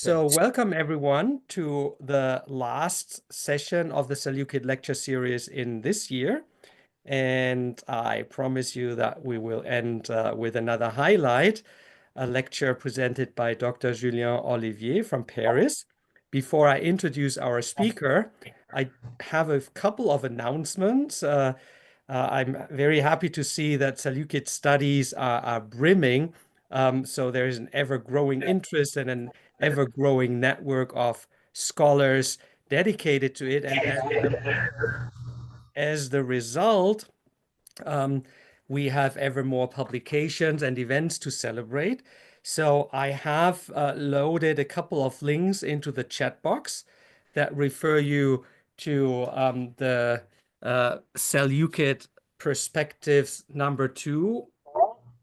So welcome everyone to the last session of the Seleukid lecture series in this year. And I promise you that we will end with another highlight, a lecture presented by Dr. Julien Olivier from Paris. Before I introduce our speaker, I have a couple of announcements. I'm very happy to see that Seleukid studies are brimming. So there is an ever-growing interest and an ever-growing network of scholars dedicated to it. And as the result, um, we have ever more publications and events to celebrate. So I have loaded a couple of links into the chat box that refer you to the Seleukid Perspectives #2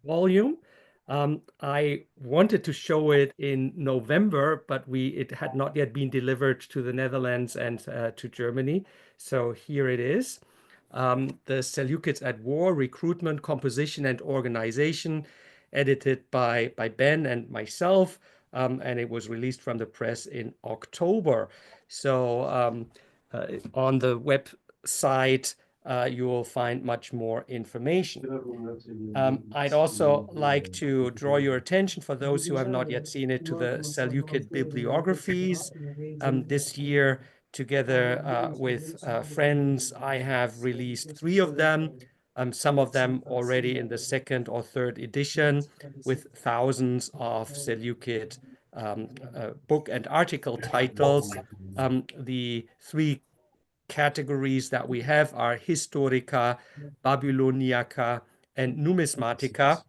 volume. I wanted to show it in November, but it had not yet been delivered to the Netherlands and to Germany. So here it is. The Seleucids at War, Recruitment, Composition, and Organization, edited by Ben and myself, and it was released from the press in October. So on the website, you will find much more information. I'd also like to draw your attention, for those who have not yet seen it, to the Seleukid bibliographies. This year, together with friends, I have released 3 of them, some of them already in the 2nd or 3rd edition, with thousands of Seleukid book and article titles. The 3 categories that we have are Historica, Babyloniaca, and Numismatica.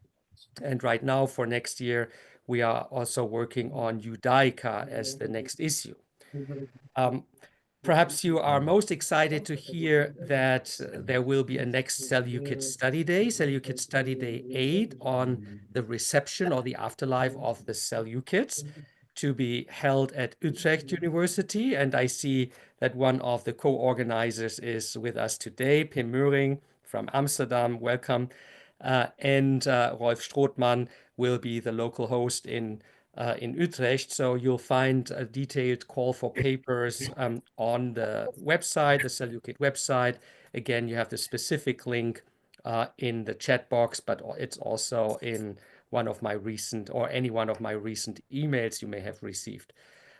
And right now, for next year, we are also working on Judaica as the next issue. Perhaps you are most excited to hear that there will be a next Seleukid Study Day, Seleukid Study Day 8, on the reception or the afterlife of the Seleucids, to be held at Utrecht University. And I see that one of the co-organizers is with us today, Pim Möhring from Amsterdam. Welcome. And Rolf Strothmann will be the local host in Utrecht. So you'll find a detailed call for papers on the website, the Seleukid website. Again, you have the specific link in the chat box, but it's also in one of my recent, or any one of my recent emails you may have received.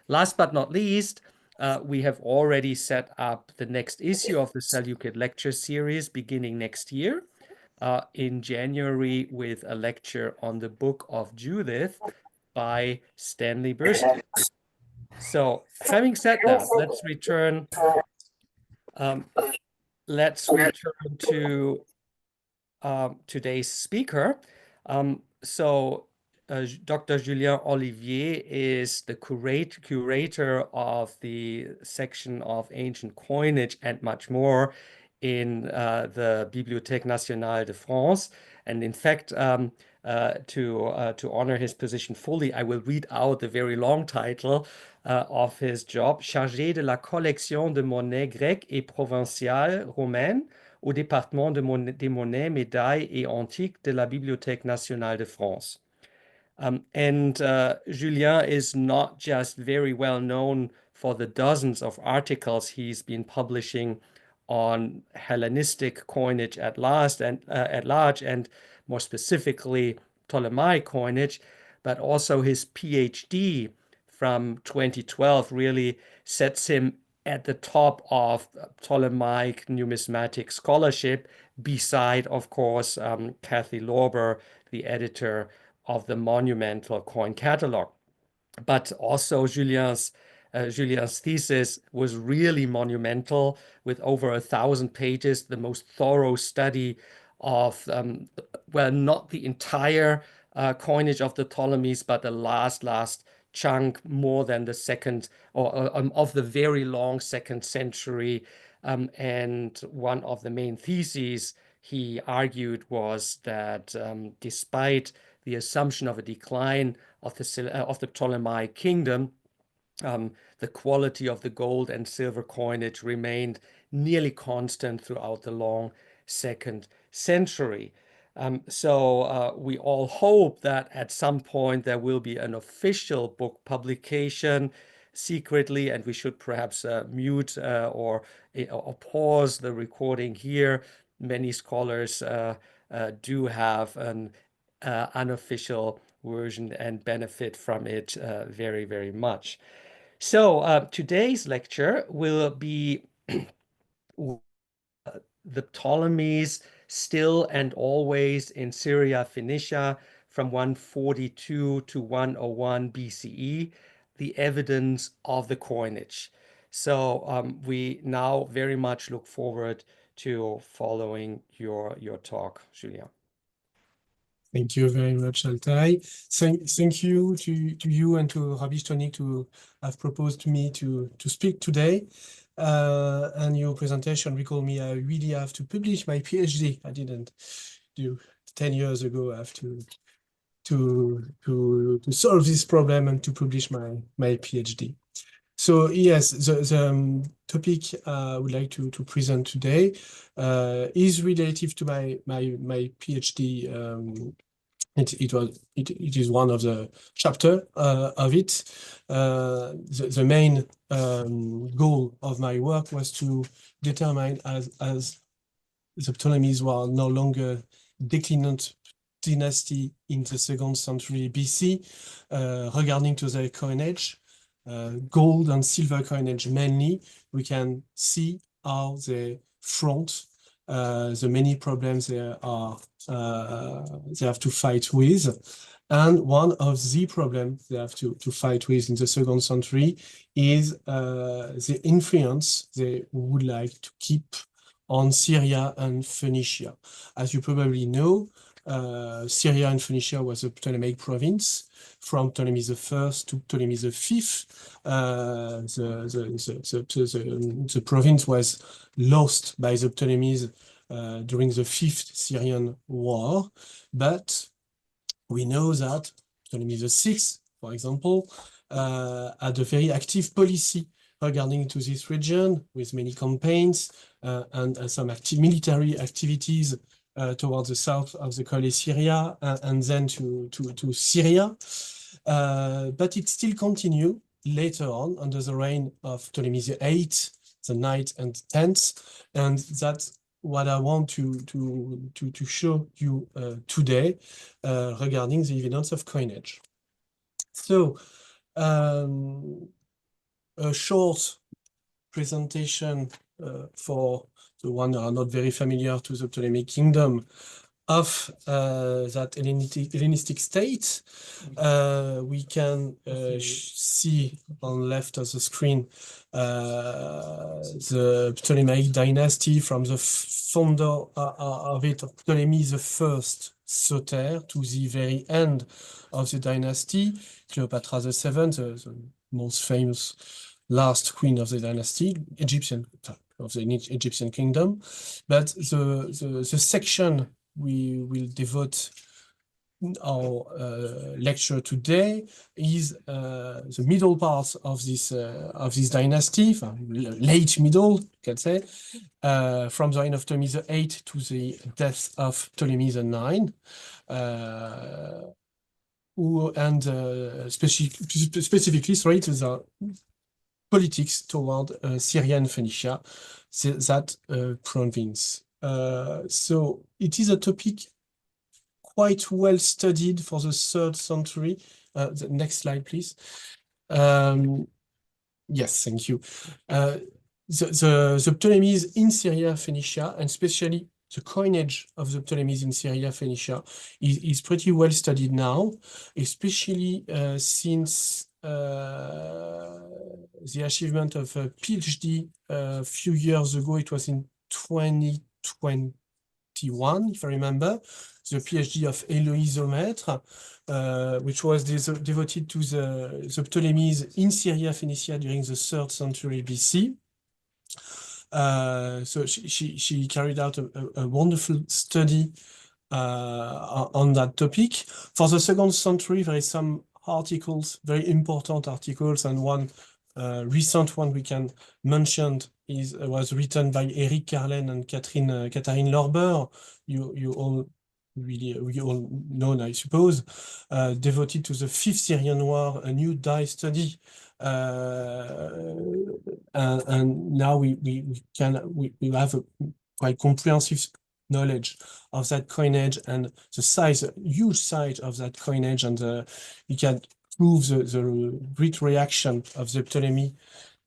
Last but not least, we have already set up the next issue of the Seleukid lecture series beginning next year in January, with a lecture on the Book of Judith by Stanley Bursky. So having said that, let's return to today's speaker. Dr. Julien Olivier is the curator of the section of ancient coinage and much more in the Bibliothèque nationale de France. And in fact, to honor his position fully, I will read out the very long title of his job: Chargé de la collection de monnaie grecque et provinciale romaine au département des monnaies, médailles et antiques de la Bibliothèque nationale de France. Julien is not just very well known for the dozens of articles he's been publishing on Hellenistic coinage at large, and more specifically Ptolemaic coinage, but also his PhD from 2012 really sets him at the top of Ptolemaic numismatic scholarship, beside, of course, Kathy Lorber, the editor of the monumental coin catalog. But also Julien's thesis was really monumental, with over 1,000 pages, the most thorough study of, well, not the entire coinage of the Ptolemies, but the last chunk, more than the second, or of the very long 2nd century. And one of the main theses he argued was that despite the assumption of a decline of the Ptolemaic kingdom, the quality of the gold and silver coinage remained nearly constant throughout the long 2nd century. So we all hope that at some point there will be an official book publication secretly, and we should perhaps mute or pause the recording here. Many scholars do have an unofficial version and benefit from it very, very much. So today's lecture will be the Ptolemies still and always in Syria-Phoenicia from 142 to 101 BCE, the evidence of the coinage. So we now very much look forward to following your talk, Julien. Thank you very much, Altay. Thank you to you and to Rabbi Scolnic to have proposed to me to speak today. And your presentation recalled me, I really have to publish my PhD. I didn't do 10 years ago. I have to solve this problem and to publish my PhD. So yes, the topic I would like to present today is relative to my PhD. It is one of the chapter of it. The main goal of my work was to determine as the Ptolemies were no longer declinant dynasty in the 2nd century BC, regarding to their coinage, gold and silver coinage mainly, we can see how they front the many problems they have to fight with. And one of the problems they have to fight with in the 2nd century is the influence they would like to keep on Syria and Phoenicia. As you probably know, Syria and Phoenicia was a Ptolemaic province from Ptolemy I to Ptolemy V. The province was lost by the Ptolemies during the Fifth Syrian War, but we know that Ptolemy VI, for example, had a very active policy regarding to this region with many campaigns and some military activities towards the south of the Colle Syria and then to Syria. But it still continued later on under the reign of Ptolemy VIII, the 9th and 10th, and that's what I want to show you today regarding the evidence of coinage. So a short presentation for the one who are not very familiar to the Ptolemaic kingdom of that Hellenistic state. We can see on left of the screen the Ptolemaic dynasty from the founder of it, Ptolemy I Soter, to the very end of the dynasty, Cleopatra VII, the most famous last queen of the dynasty, of the Egyptian kingdom. But the section we will devote our lecture today is the middle part of this dynasty, late middle, you can say, from the reign of Ptolemy VIII to the death of Ptolemy IX, and specifically, sorry, to the politics toward Syria and Phoenicia, that province. So it is a topic quite well studied for the 3rd century. The next slide, please. Yes, thank you. The Ptolemies in Syria-Phoenicia, and especially the coinage of the Ptolemies in Syria-Phoenicia, is pretty well studied now, especially since the achievement of a PhD a few years ago. It was in 2021, if I remember, the PhD of Héloïse Aumetre, which was devoted to the Ptolemies in Syria-Phoenicia during the 3rd century BC. So she carried out a wonderful study on that topic. For the 2nd century, there is some articles, very important articles, and one recent one we can mention was written by Eric Carlen and Catherine Lorber. You all we all known, I suppose, devoted to the Fifth Syrian War, a new die study. And now we have a quite comprehensive knowledge of that coinage and the size, huge size of that coinage, and we can prove the great reaction of the Ptolemy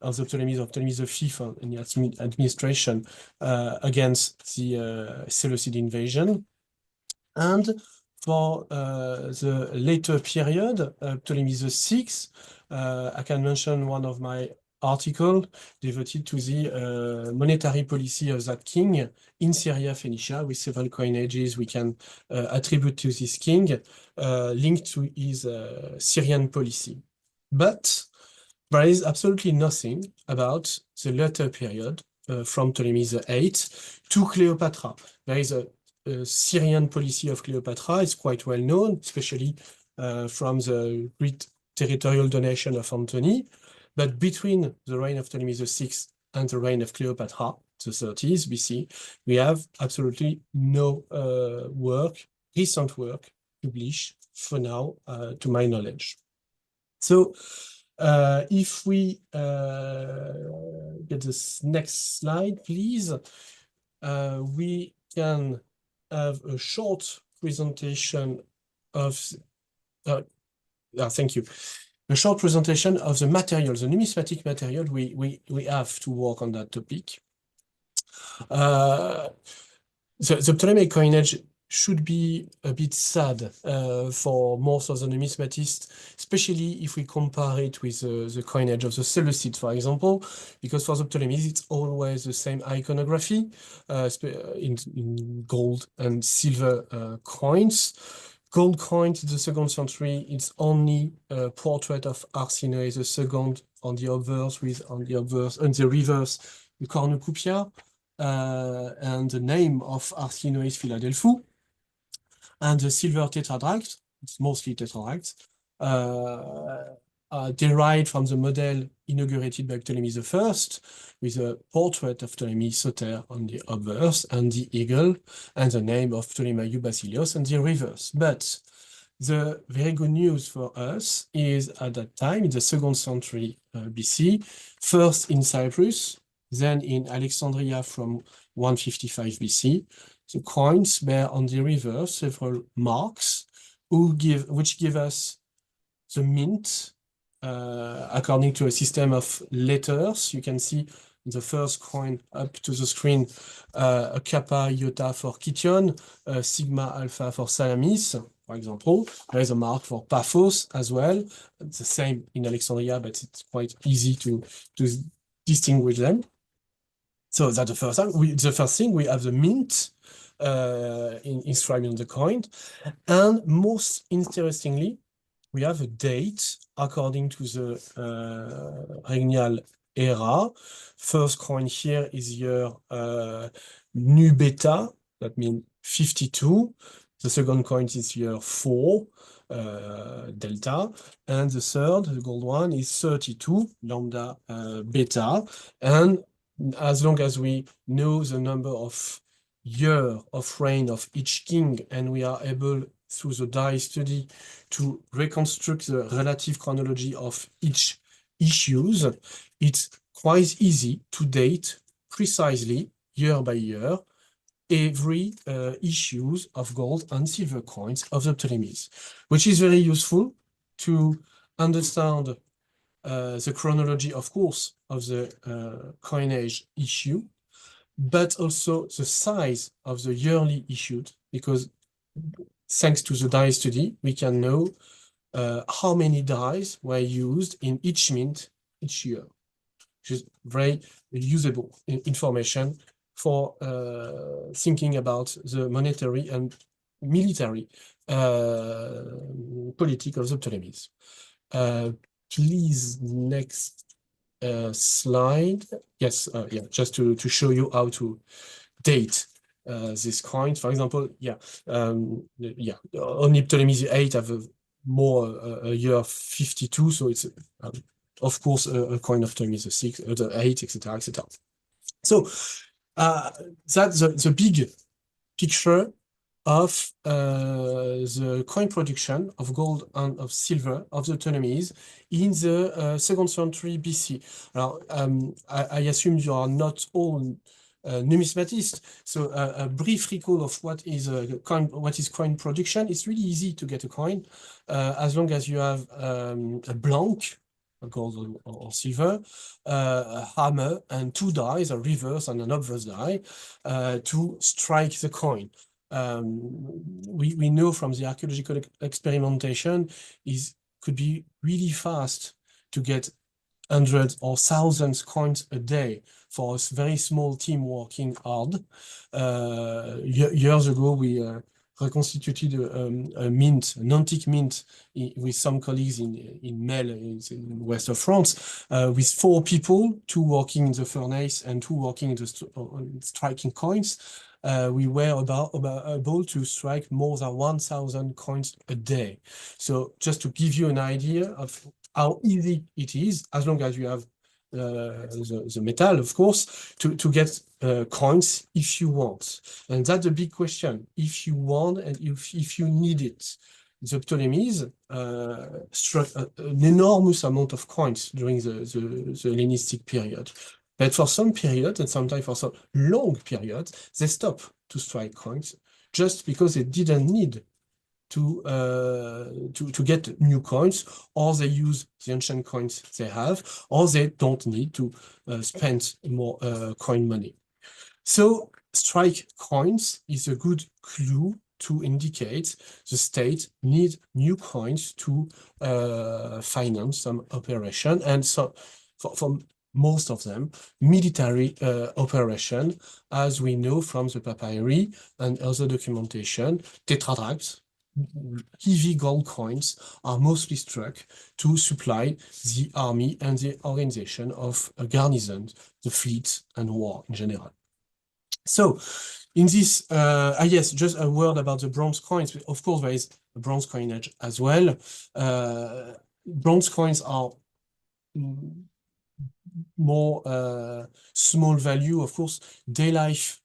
of Ptolemy V and the administration against the Seleucid invasion. And for the later period, Ptolemy VI, I can mention one of my articles devoted to the monetary policy of that king in Syria-Phoenicia, with several coinages we can attribute to this king, linked to his Syrian policy. But there is absolutely nothing about the later period from Ptolemy VIII to Cleopatra. There is a Syrian policy of Cleopatra. It's quite well known, especially from the great territorial donation of Antony. But between the reign of Ptolemy VI and the reign of Cleopatra, the 30s BC, we have absolutely no recent work published for now, to my knowledge. So if we get this next slide, please, we can have a short presentation of, thank you, a short presentation of the materials, the numismatic material we have to work on that topic. The Ptolemaic coinage should be a bit sad for most of the numismatists, especially if we compare it with the coinage of the Seleucids, for example, because for the Ptolemies, it's always the same iconography in gold and silver coins. Gold coins in the 2nd century, it's only a portrait of Arsinoe II on the obverse, on the reverse, the cornucopia, and the name of Arsinoe's Philadelphus. And the silver tetradrachs, it's mostly tetradrachs, derived from the model inaugurated by Ptolemy I, with a portrait of Ptolemy Soter on the obverse, and the eagle, and the name of Ptolemy Basilios on the reverse. But the very good news for us is at that time, in the 2nd century BC, first in Cyprus, then in Alexandria from 155 BC, the coins bear on the reverse several marks which give us the mint according to a system of letters. You can see the first coin up to the screen, a kappa iota for Kition, sigma alpha for Salamis, for example. There is a mark for Paphos as well. It's the same in Alexandria, but it's quite easy to distinguish them. So that's the first thing. The first thing, we have the mint inscribed on the coin. And most interestingly, we have a date according to the regnal era. First coin here is year nu beta, that means 52. The second coin is year 4, delta. And the third, the gold one, is 32, lambda beta. And as long as we know the number of year of reign of each king, and we are able, through the die study, to reconstruct the relative chronology of each issues, it's quite easy to date precisely, year by year, every issues of gold and silver coins of the Ptolemies, which is very useful to understand the chronology, of course, of the coinage issue, but also the size of the yearly issued, because thanks to the die study, we can know how many dies were used in each mint each year, which is very usable information for thinking about the monetary and military politic of the Ptolemies. Please, next slide. Yes, yeah, just to show you how to date this coin. For example, only Ptolemy VIII have a year 52, so it's of course a coin of Ptolemy VI, the 8, etc., etc. So that's the big picture of the coin production of gold and of silver of the Ptolemies in the 2nd century BC. Now, I assume you are not all numismatists, so a brief recall of what is coin production. It's really easy to get a coin as long as you have a blank, gold or silver, a hammer, and 2 dies, a reverse and an obverse die, to strike the coin. We know from the archaeological experimentation could be really fast to get hundreds or thousands coins a day for a very small team working hard. Years ago, we reconstituted a mint, an antique mint, with some colleagues in Mel, in the west of France, with 4 people, 2 working in the furnace and 2 working in the striking coins. We were able to strike more than 1,000 coins a day. So just to give you an idea of how easy it is, as long as you have the metal, of course, to get coins if you want. And that's a big question. If you want and if you need it. The Ptolemies struck an enormous amount of coins during the Hellenistic period. But for some periods, and sometimes for some long periods, they stopped to strike coins just because they didn't need to get new coins, or they use the ancient coins they have, or they don't need to spend more coin money. So strike coins is a good clue to indicate the state needs new coins to finance some operation, and so for most of them, military operation, as we know from the papyri and other documentation. Tetradrachms, heavy gold coins, are mostly struck to supply the army and the organization of a garrison, the fleet, and war in general. So, in this, yes, just a word about the bronze coins. Of course, there is a bronze coinage as well. Bronze coins are more small value, of course, day life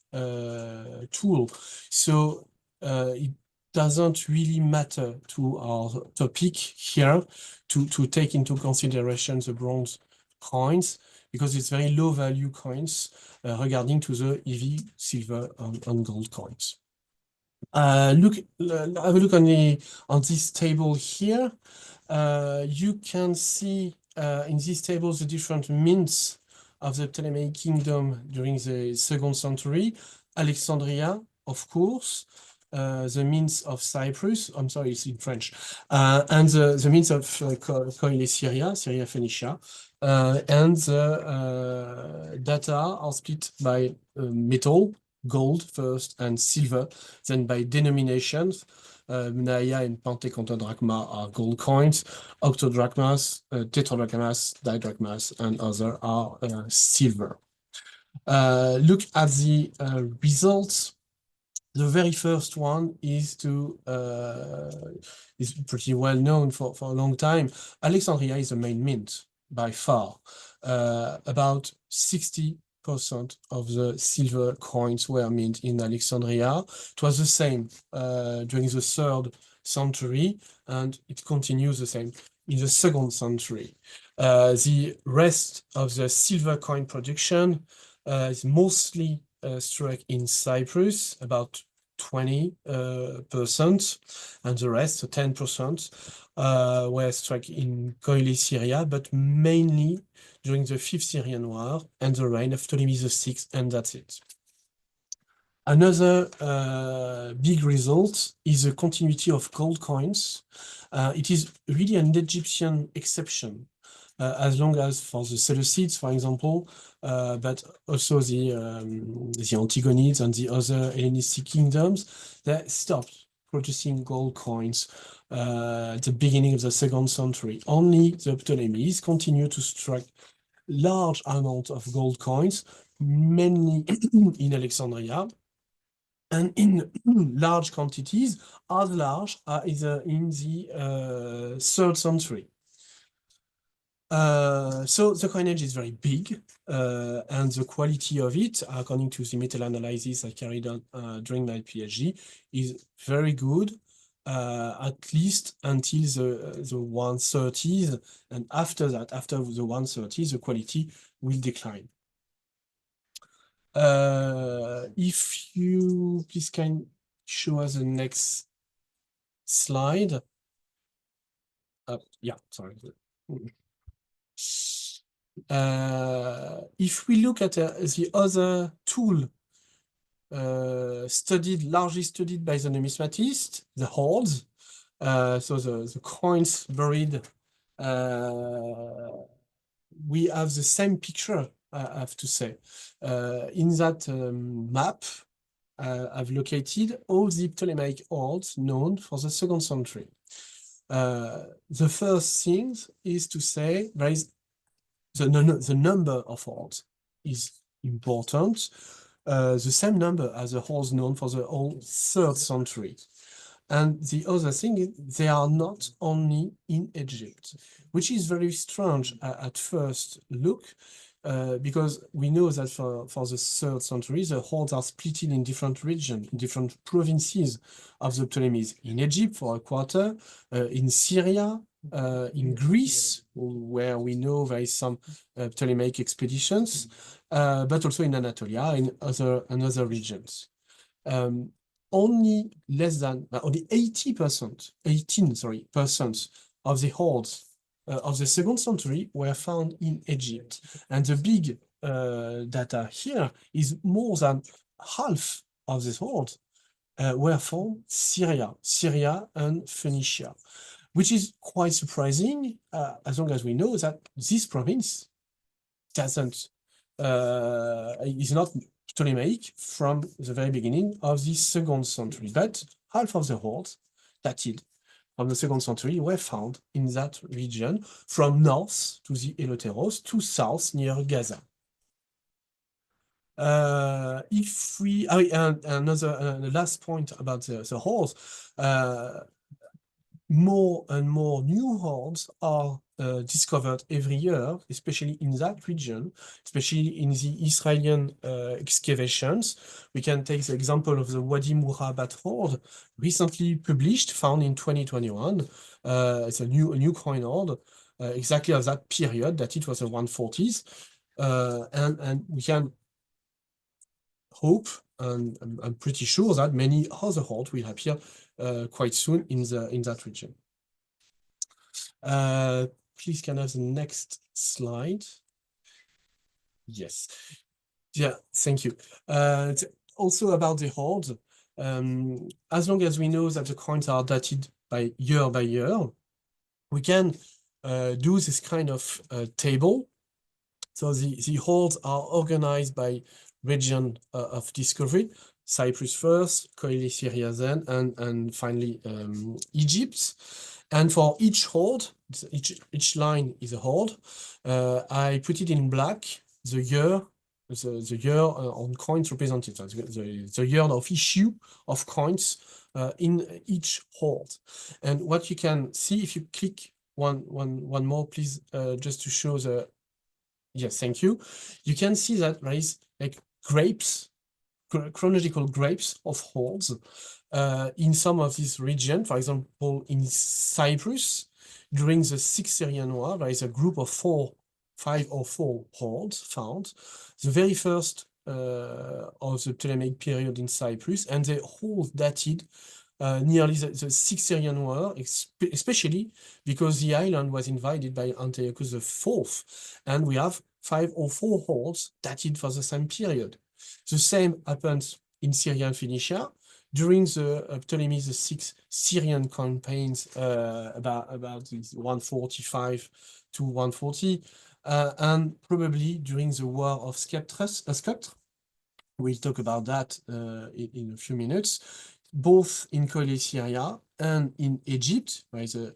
tool. So it doesn't really matter to our topic here to take into consideration the bronze coins, because it's very low value coins regarding to the heavy silver and gold coins. Have a look on this table here. You can see in this table the different mints of the Ptolemaic kingdom during the 2nd century. Alexandria, of course, the mints of Cyprus, I'm sorry, it's in French, and the mints of Syria-Phoenicia, and the data are split by metal, gold first, and silver, then by denominations. Mnaia and Pentadrachma are gold coins, octodrachmas, tetradrachmas, didrachmas, and other are silver. Look at the results. The very first one is pretty well known for a long time. Alexandria is the main mint by far. About 60% of the silver coins were minted in Alexandria. It was the same during the 3rd century, and it continues the same in the 2nd century. The rest of the silver coin production is mostly struck in Cyprus, about 20%, and the rest, so 10%, were struck in Syria, but mainly during the Fifth Syrian War and the reign of Ptolemy VI, and that's it. Another big result is the continuity of gold coins. It is really an Egyptian exception, as long as for the Seleucids, for example, but also the Antigonids and the other Hellenistic kingdoms, they stopped producing gold coins at the beginning of the 2nd century. Only the Ptolemies continue to strike large amount of gold coins, mainly in Alexandria, and in large quantities, as large as in the 3rd century. So the coinage is very big. and the quality of it, according to the meta-analysis I carried on during my PhD, is very good, at least until the 130s, and after that, after the 130s, the quality will decline. If you please can show us the next slide. Yeah, sorry. If we look at the other tool largely studied by the numismatists, the hoards, so the coins buried, we have the same picture, I have to say. In that map, I've located all the Ptolemaic hoards known for the 2nd century. The first thing is to say there is the number of hoards is important. The same number as the hoards known for the whole 3rd century. And the other thing is they are not only in Egypt, which is very strange at first look, because we know that for the 3rd century, the hoards are split in different regions, in different provinces of the Ptolemies. In Egypt for a quarter, in Syria, in Greece, where we know there is some Ptolemaic expeditions, but also in Anatolia and other regions. Only less than only 18% of the hoards of the 2nd century were found in Egypt, and the big data here is more than half of these hoards were found Syria and Phoenicia, which is quite surprising as long as we know that this province is not Ptolemaic from the very beginning of the 2nd century, but half of the hoards dated from the 2nd century were found in that region, from north to the Eleutheros to south near Gaza. If we, the last point about the hoards, more and more new hoards are discovered every year, especially in that region, especially in the Israeli excavations. We can take the example of the Wadi Murabat hoard, recently published, found in 2021. It's a new coin hoard, exactly of that period, that it was the 140s. And we can hope, and I'm pretty sure that many other hoards will appear quite soon in that region. Please can I have the next slide? Yes. Yeah, thank you. Also about the hoards, as long as we know that the coins are dated by year, we can do this kind of table. So the hoards are organized by region of discovery: Cyprus first, Syria then, and finally Egypt. And for each hoard, each line is a hoard. I put it in black, the year on coins represented, the year of issue of coins in each hoard. And what you can see, if you click one more, please, just to show the, yes, thank you. You can see that there is like grapes, chronological grapes of hoards in some of these regions. For example, in Cyprus, during the Sixth Syrian War, there is a group of 5 or 4 hoards found. The very first of the Ptolemaic period in Cyprus, and they all dated nearly the Sixth Syrian War, especially because the island was invaded by Antiochus IV, and we have 5 or 4 hoards dated for the same period. The same happens in Syria-Phoenicia during the Ptolemy VI Syrian campaigns about 145 to 140, and probably during the war of Sceptre. We'll talk about that in a few minutes. Both in Syria and in Egypt, where the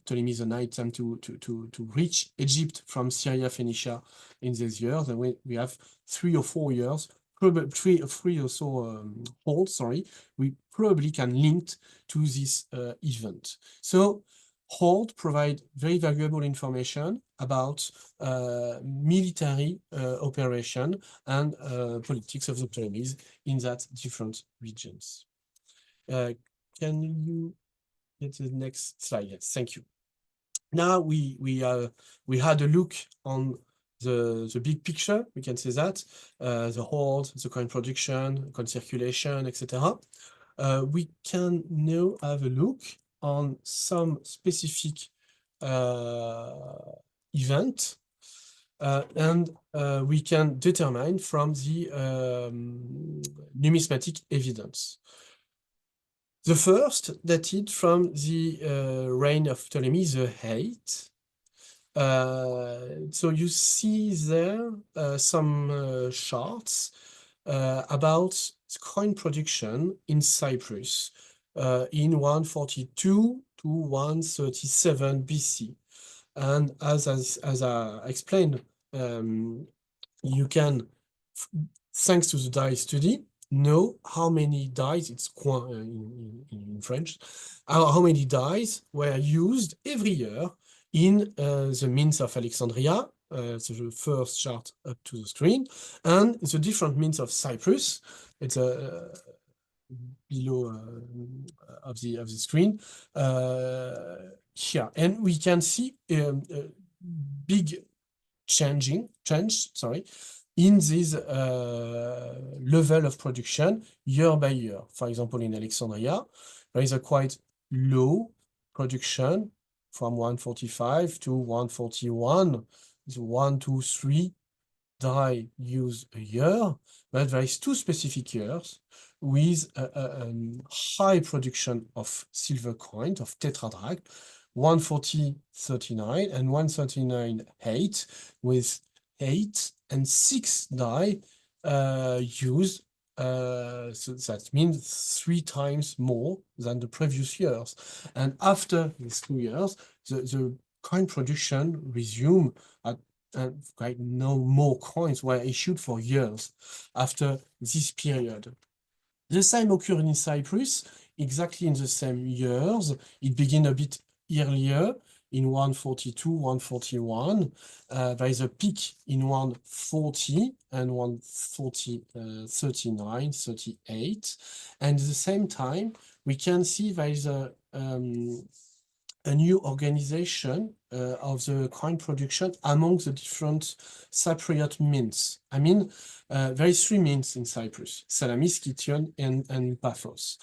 Ptolemy IX attempt to reach Egypt from Syria-Phoenicia in these years, and we have 3 or 4 years, probably three or so hoards, sorry, we probably can link to this event. So hoard provide very valuable information about military operation and politics of the Ptolemies in that different regions. Can you get the next slide? Yes, thank you. Now we had a look on the big picture. We can say that the hoard, the coin production, coin circulation, etc. We can now have a look on some specific event, and we can determine from the numismatic evidence. The first dated from the reign of Ptolemy VIII. So you see there some charts about coin production in Cyprus in 142 to 137 BC. And as I explained, you can, thanks to the die study, know how many dies, it's in French, how many dies were used every year in the Mints of Alexandria, so the first chart up to the screen, and the different mints of Cyprus. It's below of the screen here, and we can see a big change in this level of production year by year. For example, in Alexandria, there is a quite low production from 145 to 141, so 1, 2, 3 die used a year, but there is 2 specific years with a high production of silver coins, of tetradrach, 140-39 and 139-8, with 8 and 6 die used. So that means 3 times more than the previous years. And after these 2 years, the coin production resumed at no more coins were issued for years after this period. The same occurred in Cyprus, exactly in the same years. It began a bit earlier, in 142, 141. There is a peak in 140 and 140, 39, 38. And at the same time, we can see there is a new organization of the coin production among the different Cypriot mints. I mean, there is 3 mints in Cyprus: Salamis, Kition, and Paphos.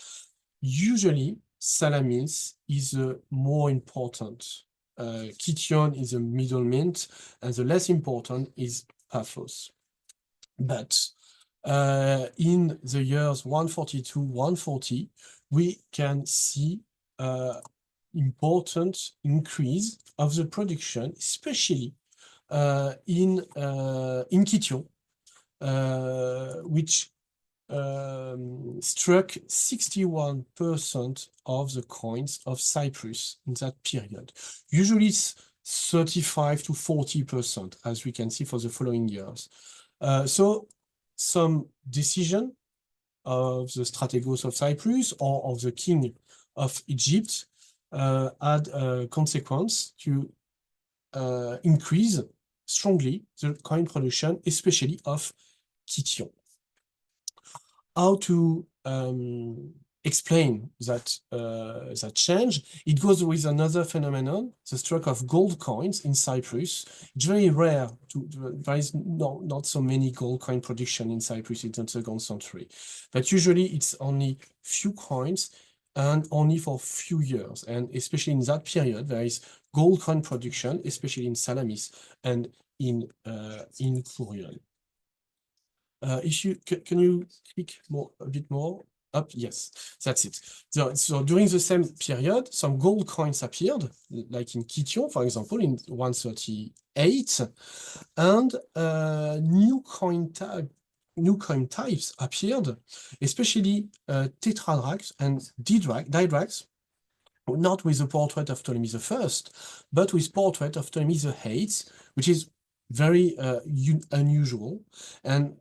Usually, Salamis is the more important. Kition is a middle mint, and the less important is Paphos. But in the years 142, 140, we can see important increase of the production, especially in Kition, which struck 61% of the coins of Cyprus in that period. Usually it's 35 to 40%, as we can see for the following years. So some decision of the strategos of Cyprus or of the king of Egypt had a consequence to increase strongly the coin production, especially of Kition. How to explain that that change? It goes with another phenomenon, the stroke of gold coins in Cyprus. It's very rare. There is not so many gold coin production in Cyprus in the 2nd century, but usually it's only few coins and only for few years. And especially in that period, there is gold coin production, especially in Salamis and in Kourion. If you can you click a bit more up? Yes, that's it. So during the same period, some gold coins appeared, like in Kition, for example, in 138, and new coin types appeared, especially tetradrachs and didrachs, not with the portrait of Ptolemy I, but with portrait of Ptolemy VIII, which is very unusual, and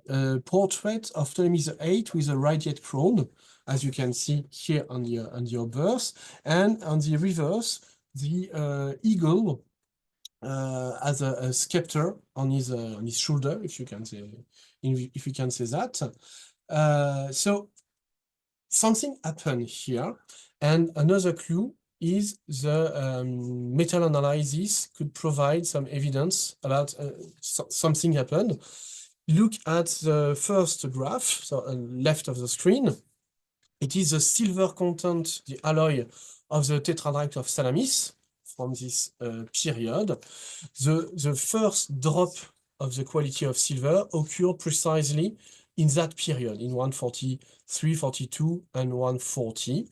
portrait of Ptolemy VIII with a radiate crown, as you can see here on the obverse, and on the reverse the eagle as a scepter on his shoulder, if you can say that. So something happened here, and another clue is the metal analysis could provide some evidence about something happened. Look at the first graph, so left of the screen. It is the silver content, the alloy of the tetrahedrite of Salamis from this period. The first drop of the quality of silver occurred precisely in that period, in 143, 42, and 140.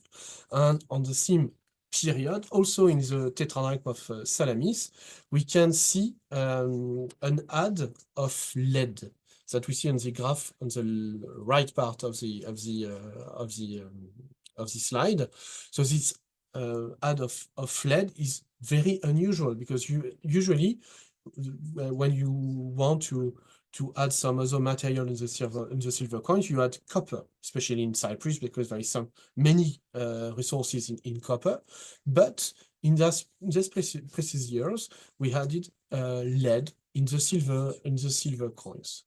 And on the same period, also in the tetrahedrite of Salamis, we can see an add of lead that we see on the graph on the right part of the slide. So this add of lead is very unusual, because usually when you want to add some other material in the silver coins, you add copper, especially in Cyprus, because there is many resources in copper. But in these precise years, we added lead in the silver coins.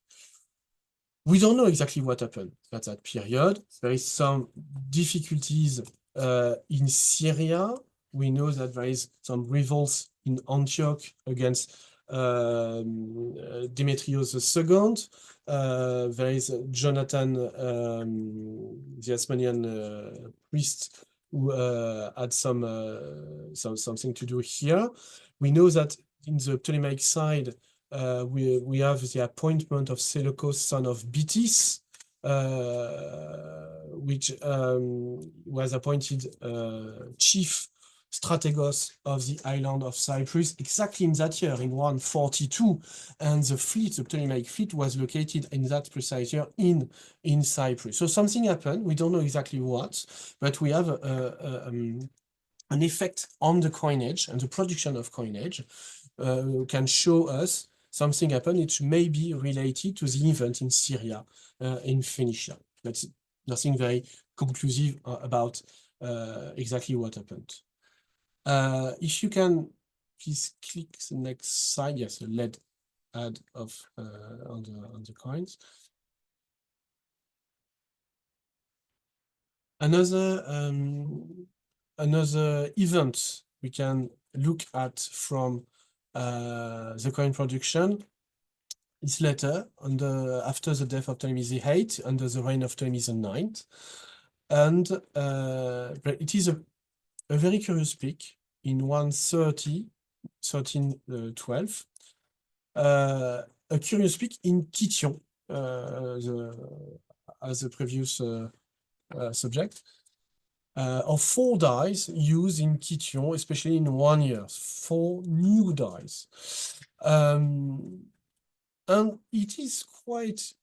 We don't know exactly what happened at that period. There is some difficulties in Syria. We know that there is some revolts in Antioch against Demetrius II. There is Jonathan, the Asmonean priest, who had something to do here. We know that in the Ptolemaic side, we have the appointment of Seleukid, son of Bitis, which was appointed chief strategos of the island of Cyprus exactly in that year, in 142, and the Ptolemaic fleet was located in that precise year in Cyprus. So something happened, we don't know exactly what, but we have an effect on the coinage and the production of coinage. Can show us something happened. It may be related to the event in Syria, in Phoenicia. That's nothing very conclusive about exactly what happened. If you can please click the next slide. Yes, a lead add of on the coins. Another event we can look at from the coin production is later, after the death of Ptolemy VIII, under the reign of Ptolemy IX. And it is a very curious peak in 1312, a curious peak in Kition, as the previous subject, of 4 dies used in Kition, especially in 1 year, 4 new dies. And it is quite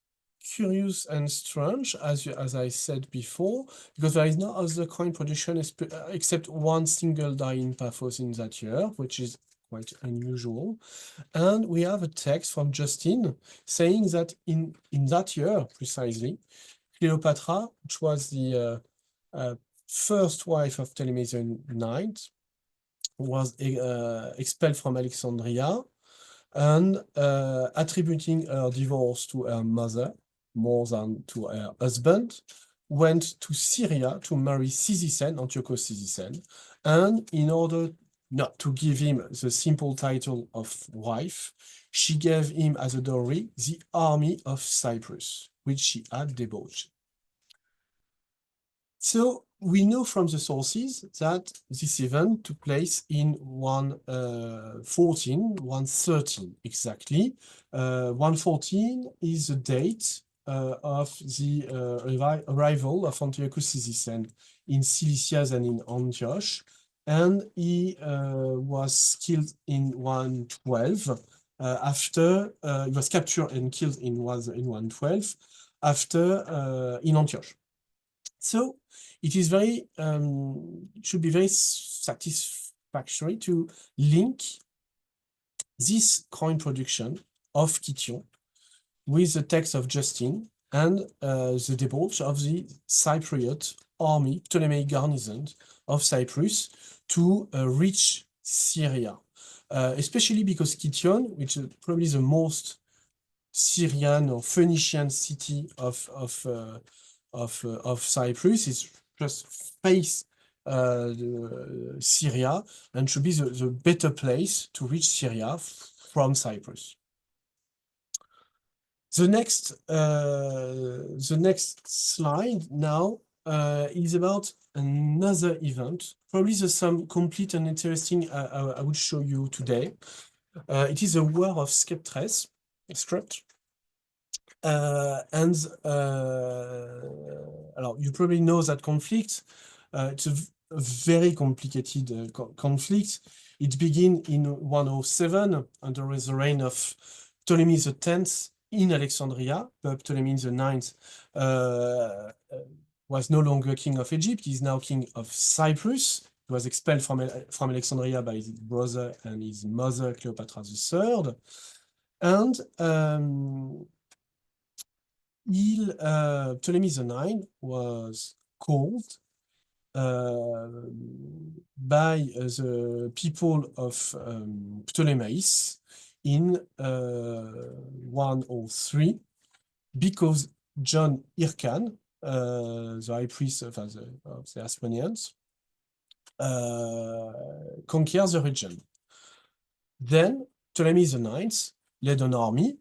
curious and strange, as I said before, because there is no other coin production except 1 single die in Paphos in that year, which is quite unusual. And we have a text from Justin saying that in that year, precisely, Cleopatra, which was the first wife of Ptolemy IX, was expelled from Alexandria, and attributing her divorce to her mother more than to her husband, went to Syria to marry Cyzicene, Antiochus Cyzicene, and in order not to give him the simple title of wife, she gave him as a dowry the army of Cyprus, which she had debauched. So we know from the sources that this event took place in 113 exactly. 114 is the date of the arrival of Antiochus Cyzicene in Cilicia and in Antioch, and he was killed in 112. After he was captured and killed in 112 after in Antioch. So it is very it should be very satisfactory to link this coin production of Kition with the text of Justin and the debauch of the Cypriot army, Ptolemaic garrison of Cyprus, to reach Syria, especially because Kition, which is probably the most Syrian or Phoenician city of Cyprus, is just face Syria and should be the better place to reach Syria from Cyprus. The next slide now is about another event, probably some complete and interesting I would show you today. It is a war of Skeptres, you probably know that conflict. It's a very complicated conflict. It began in 107 under the reign of Ptolemy X in Alexandria. Ptolemy IX was no longer king of Egypt. He's now king of Cyprus. He was expelled from Alexandria by his brother and his mother, Cleopatra III. And Ptolemy IX was called by the people of Ptolemies in 103 because John Hyrcan, the high priest of the Asmoneans, conquered the region. Then Ptolemy IX led an army.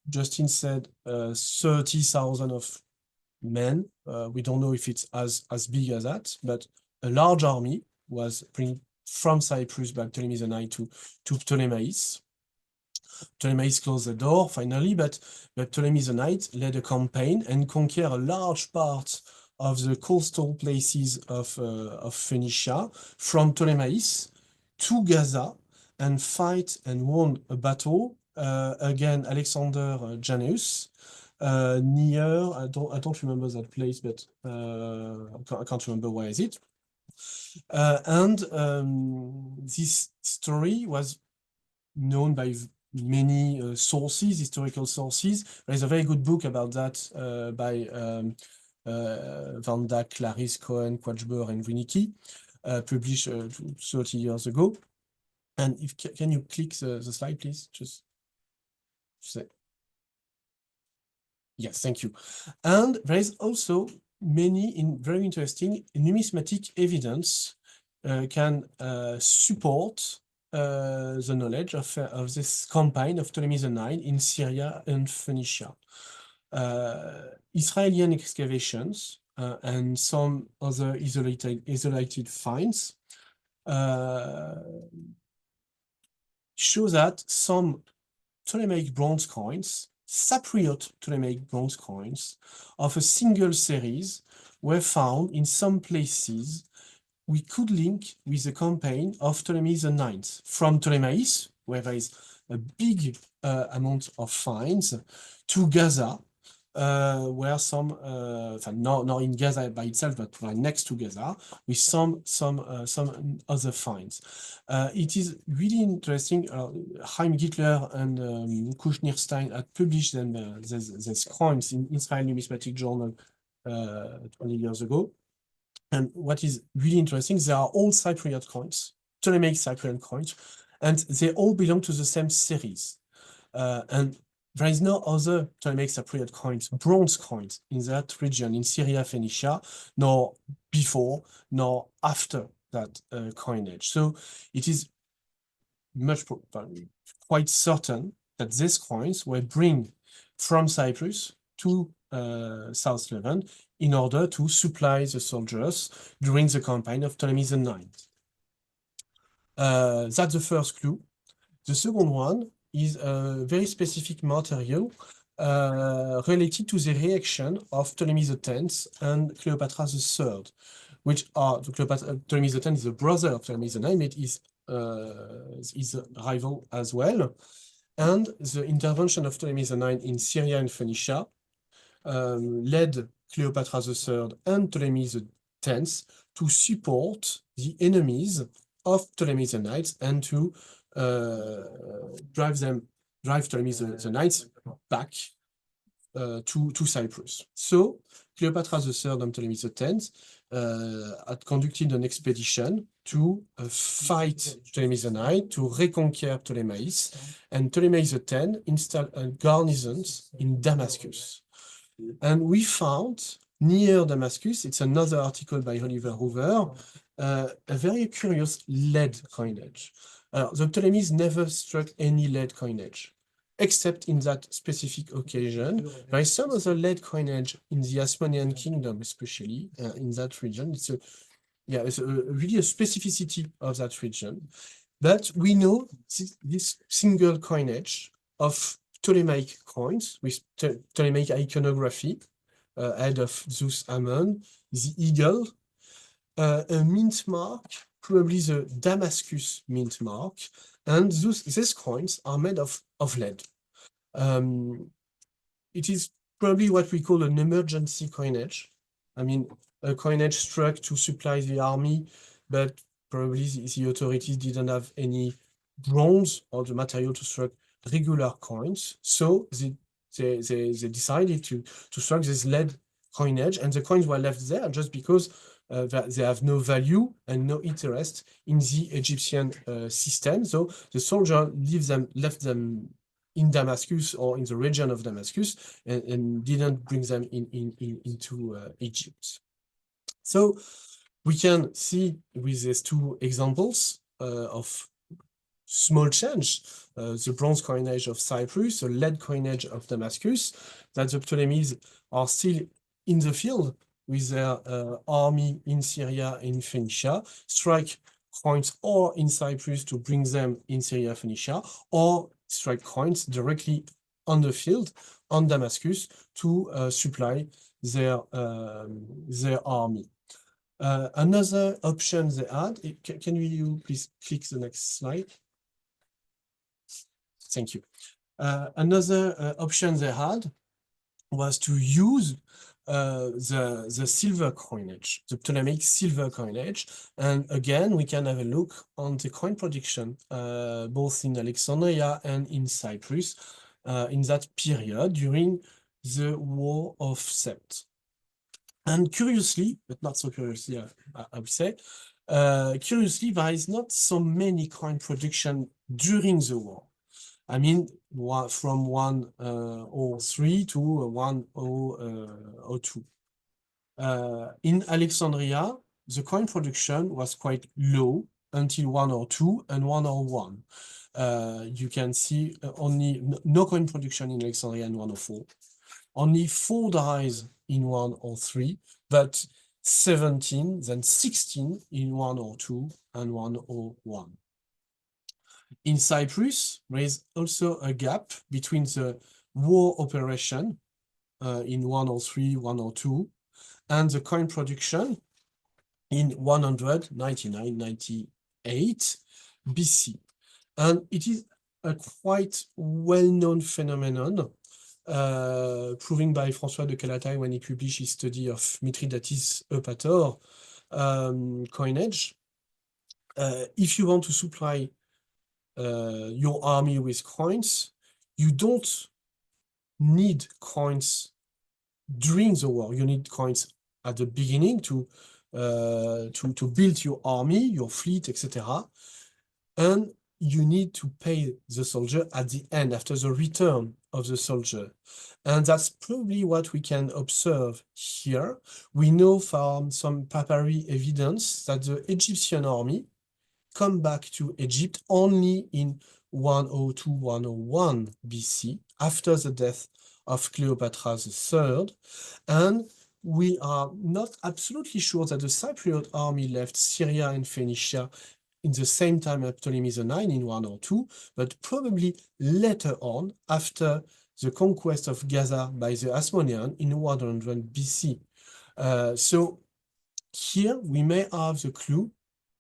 Justin said 30,000 of men. We don't know if it's as big as that, but a large army was brought from Cyprus by Ptolemy IX to Ptolemies. Ptolemies closed the door finally, but Ptolemy IX led a campaign and conquered a large part of the coastal places of Phoenicia from Ptolemies to Gaza and fight and won a battle against Alexander Janus near, I don't remember that place, but I can't remember where is it. This story was known by many sources, historical sources. There is a very good book about that by Van Dyck, Clarice, Cohen, Quachber, and Winnicki, published 30 years ago. And can you click the slide, please? Just say. Yes, thank you. And there is also many very interesting numismatic evidence can support the knowledge of this campaign of Ptolemy IX in Syria and Phoenicia. Israeli excavations and some other isolated finds show that some Ptolemaic bronze coins, Cypriot Ptolemaic bronze coins of a single series were found in some places we could link with the campaign of Ptolemy IX from Ptolemies, where there is a big amount of finds, to Gaza, where some, not in Gaza by itself, but right next to Gaza, with some other finds. It is really interesting. Chaim Gittler and Kushnerstein had published them these coins in Israel Numismatic Journal 20 years ago. And what is really interesting, they are all Cypriot coins, Ptolemaic Cypriot coins, and they all belong to the same series. And there is no other Ptolemaic Cypriot coins, bronze coins, in that region, in Syria-Phoenicia, nor before, nor after that coinage. So it is quite certain that these coins were brought from Cyprus to South Levant in order to supply the soldiers during the campaign of Ptolemy IX. That's the first clue. The second one is a very specific material related to the reaction of Ptolemy X and Cleopatra III, which are Ptolemy X is the brother of Ptolemy IX, it is his rival as well. And the intervention of Ptolemy IX in Syria and Phoenicia led Cleopatra III and Ptolemy X to support the enemies of Ptolemy IX and to drive Ptolemy IX back to Cyprus. So Cleopatra III and Ptolemy X had conducted an expedition to fight Ptolemy IX, to reconquer Ptolemies, and Ptolemy X installed a garrison in Damascus. And we found near Damascus, it's another article by Oliver Hoover, a very curious lead coinage. The Ptolemies never struck any lead coinage, except in that specific occasion. There is some other lead coinage in the Hasmonean kingdom, especially in that region. It's really a specificity of that region. But we know this single coinage of Ptolemaic coins with Ptolemaic iconography, head of Zeus Ammon, the eagle, a mint mark, probably the Damascus mint mark, and these coins are made of lead. It is probably what we call an emergency coinage. I mean, a coinage struck to supply the army, but probably the authorities didn't have any bronze or the material to strike regular coins. So they decided to strike this lead coinage, and the coins were left there just because they have no value and no interest in the Egyptian system. So the soldier left them in Damascus or in the region of Damascus and didn't bring them into Egypt. So we can see with these two examples of small change, the bronze coinage of Cyprus, the lead coinage of Damascus, that the Ptolemies are still in the field with their army in Syria and Phoenicia, strike coins or in Cyprus to bring them in Syria-Phoenicia, or strike coins directly on the field, on Damascus, to supply their army. Another option they had, can you please click the next slide? Thank you. Another option they had was to use the silver coinage, the Ptolemaic silver coinage. And again, we can have a look on the coin production, both in Alexandria and in Cyprus, in that period during the War of Sept. And curiously, but not so curiously, I would say, curiously, there is not so many coin production during the war. I mean, from 103 to 1002. In Alexandria, the coin production was quite low until 102 and 101. You can see only no coin production in Alexandria in 104. Only 4 dies in 103, but 17, then 16 in 102 and 101. In Cyprus, there is also a gap between the war operation in 103, 102, and the coin production in 199, 98 BC. And it is a quite well-known phenomenon, proven by François de Calatayud when he published his study of Mithridates Eupator coinage. If you want to supply your army with coins, you don't need coins during the war. You need coins at the beginning to build your army, your fleet, etc. And you need to pay the soldier at the end, after the return of the soldier. And that's probably what we can observe here. We know from some papyri evidence that the Egyptian army come back to Egypt only in 102, 101 BC, after the death of Cleopatra III. And we are not absolutely sure that the Cypriot army left Syria and Phoenicia in the same time as Ptolemy IX in 102, but probably later on, after the conquest of Gaza by the Hasmonean in 100 BC. So here we may have the clue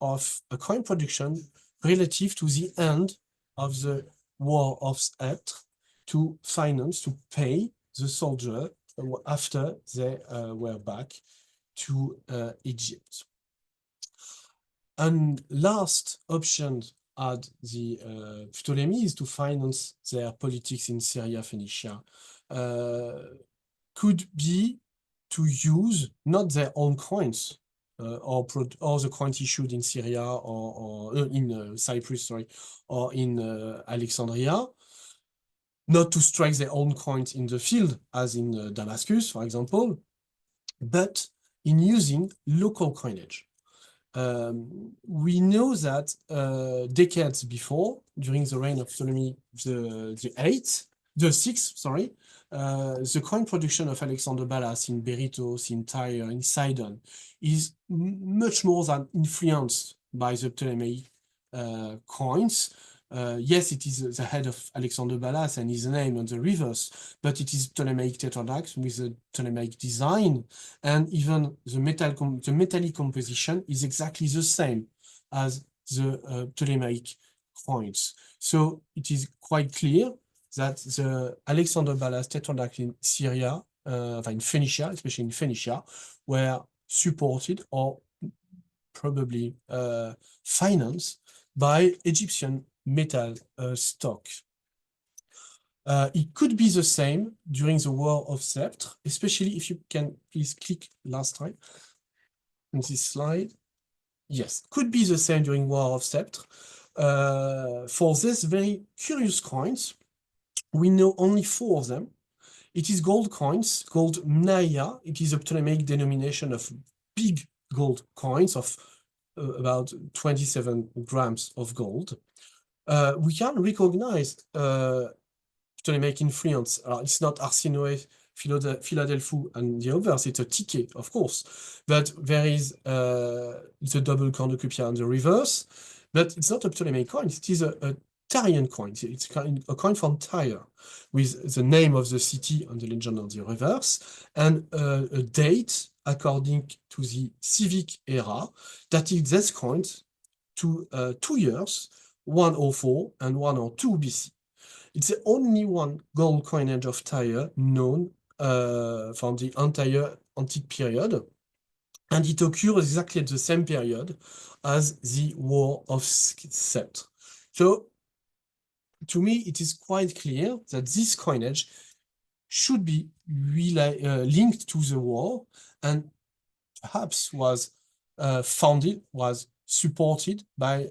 of a coin production relative to the end of the War of Sept, to finance, to pay the soldier after they were back to Egypt. And last option had the Ptolemies to finance their politics in Syria-Phoenicia could be to use not their own coins, or the coins issued in Syria or in Cyprus, sorry, or in Alexandria, not to strike their own coins in the field, as in Damascus, for example, but in using local coinage. We know that decades before, during the reign of Ptolemy the sixth, sorry, the coin production of Alexander Balas in Berytos, in Tyre, in Sidon, is much more than influenced by the Ptolemaic coins. Yes, it is the head of Alexander Balas and his name on the reverse, but it is Ptolemaic tetradax with a Ptolemaic design, and even the metallic composition is exactly the same as the Ptolemaic coins. So it is quite clear that the Alexander Balas tetradax in Syria, in Phoenicia, especially in Phoenicia, were supported or probably financed by Egyptian metal stock. It could be the same during the War of Sceptre, especially if you can please click last time on this slide. Yes, could be the same during War of Sceptre. For this very curious coins, we know only 4 of them. It is gold coins called mnaia. It is a Ptolemaic denomination of big gold coins of about 27 grams of gold. We can recognize Ptolemaic influence. It's not Arsinoe, Philadelphia, and the others. It's a TK, of course. But there is the double cornucopia on the reverse. But it's not a Ptolemaic coin. It is a Tyrian coin. It's a coin from Tyre, with the name of the city on the legend on the reverse, and a date according to the civic era, that is this coins to 2 years, 104 and 102 BC. It's the only one gold coinage of Tyre known from the entire antique period, and it occurs exactly at the same period as the War of Sceptre. So, to me, it is quite clear that this coinage should be linked to the war, and perhaps was supported by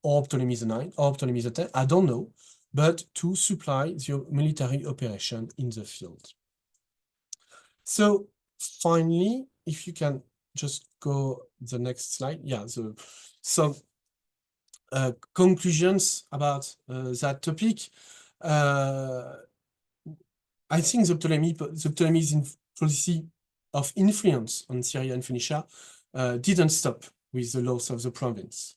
or Ptolemies IX or Ptolemies X, I don't know, but to supply the military operation in the field. So finally, if you can just go the next slide. Yeah, some conclusions about that topic. I think the Ptolemies' policy of influence on Syria and Phoenicia didn't stop with the loss of the province.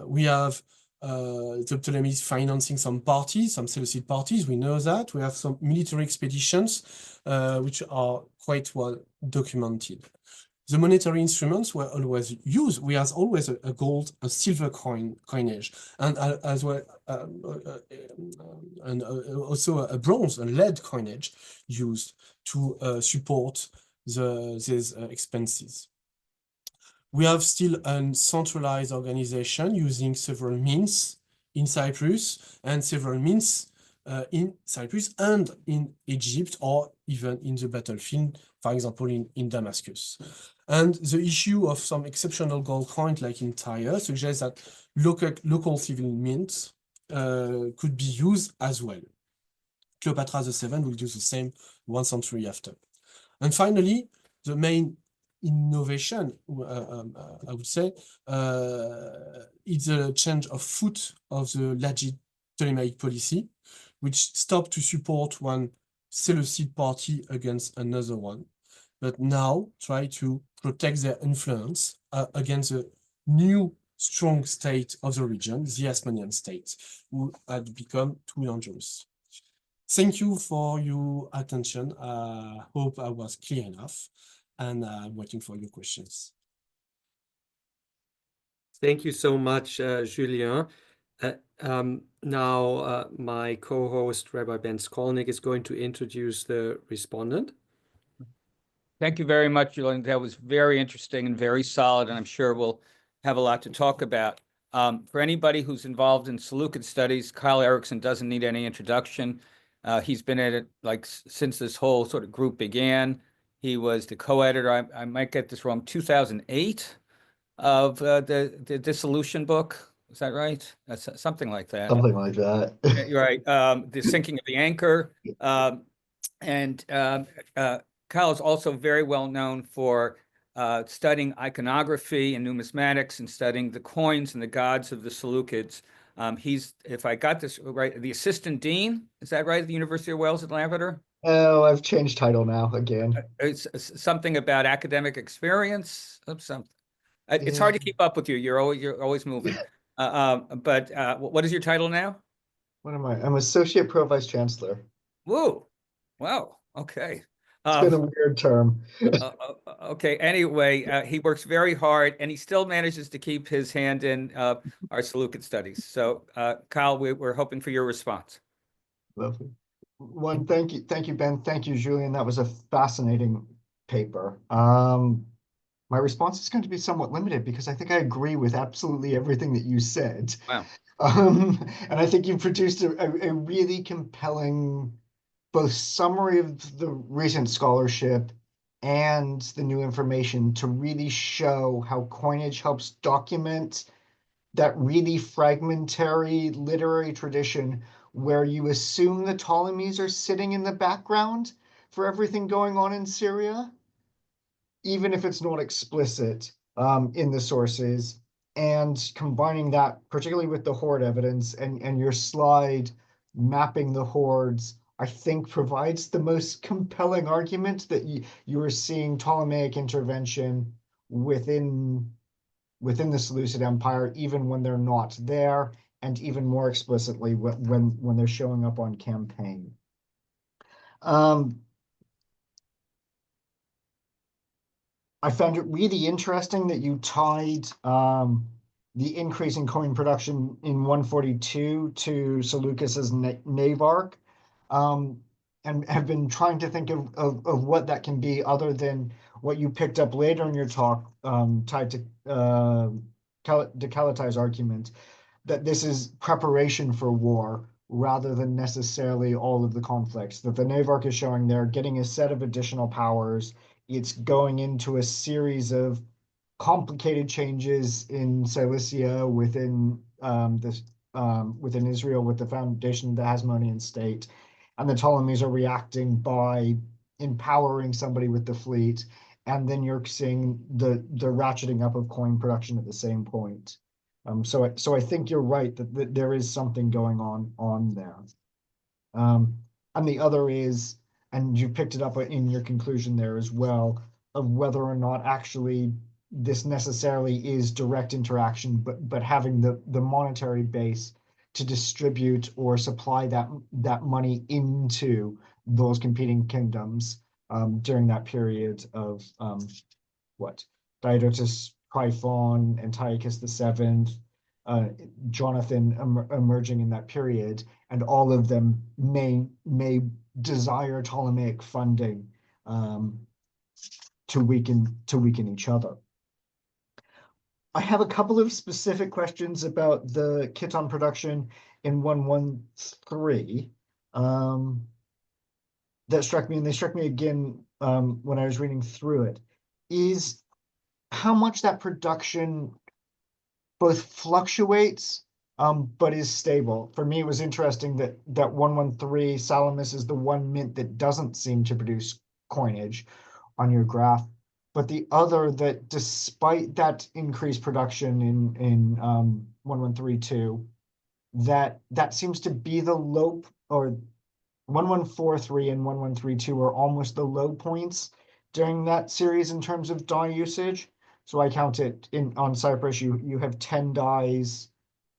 We have the Ptolemies financing some parties, some Seleukid parties, we know that. We have some military expeditions, which are quite well documented. The monetary instruments were always used. We have always a gold, a silver coinage, and as well, and also a bronze, a lead coinage used to support these expenses. We have still a centralized organization using several means in Cyprus and several means in Cyprus and in Egypt, or even in the battlefield, for example, in Damascus. And the issue of some exceptional gold coins, like in Tyre, suggests that local civil mints could be used as well. Cleopatra VII will do the same 1 century after. And finally, the main innovation, I would say, is a change of foot of the legit Ptolemaic policy, which stopped to support one Seleukid party against another one, but now try to protect their influence against the new strong state of the region, the Asmonean state, who had become too dangerous. Thank you for your attention. I hope I was clear enough, and I'm waiting for your questions. Thank you so much, Julien. Now, my co-host, Rabbi Ben Scolnic, is going to introduce the respondent. Thank you very much, Julien. That was very interesting and very solid, and I'm sure we'll have a lot to talk about. For anybody who's involved in Seleukid studies, Kyle Erickson doesn't need any introduction. He's been at it since this whole sort of group began. He was the co-editor, I might get this wrong, 2008 of the dissolution book. Is that right? That's something like that. Something like that. You're right. The sinking of the anchor. And Kyle is also very well known for studying iconography and numismatics and studying the coins and the gods of the Seleucids. He's, if I got this right, the assistant dean, is that right, at the University of Wales at Lampeter? Oh, I've changed title now again. It's something about academic experience of something. It's hard to keep up with you. You're always moving. But what is your title now? What am I? I'm Associate Pro Vice Chancellor. Woo! Wow. Okay. It's been a weird term. Okay. Anyway, he works very hard, and he still manages to keep his hand in our Seleukid studies. So, Kyle, we're hoping for your response. Lovely. One, thank you, Ben. Thank you, Julien. That was a fascinating paper. My response is going to be somewhat limited because I think I agree with absolutely everything that you said. Wow. And I think you've produced a really compelling both summary of the recent scholarship and the new information to really show how coinage helps document that really fragmentary literary tradition where you assume the Ptolemies are sitting in the background for everything going on in Syria, even if it's not explicit in the sources, and combining that particularly with the horde evidence and your slide mapping the hordes, I think provides the most compelling argument that you are seeing Ptolemaic intervention within the Seleucid Empire, even when they're not there, and even more explicitly when they're showing up on campaign. I found it really interesting that you tied the increase in coin production in 142 to Seleucus's Navarch, and have been trying to think of what that can be other than what you picked up later in your talk, tied to Calatai's argument, that this is preparation for war rather than necessarily all of the conflicts, that the Navarch is showing they're getting a set of additional powers. It's going into a series of complicated changes in Cilicia within within Israel with the foundation of the Hasmonean state, and the Ptolemies are reacting by empowering somebody with the fleet, and then you're seeing the ratcheting up of coin production at the same point. So I think you're right that there is something going on there. And the other is, and you picked it up in your conclusion there as well, of whether or not actually this necessarily is direct interaction, but having the monetary base to distribute or supply that money into those competing kingdoms during that period of Didotus, Tryphon, Antiochus VII, Jonathan emerging in that period, and all of them may desire Ptolemaic funding to weaken each other. I have a couple of specific questions about the Khitan production in 113 that struck me, and they struck me again when I was reading through it, is how much that production both fluctuates but is stable. For me, it was interesting that 113 Salamis is the one mint that doesn't seem to produce coinage on your graph, but the other that despite that increased production in 1132, that seems to be the low, or 1143 and 1132 are almost the low points during that series in terms of die usage. So I count it on Cyprus, you have 10 dies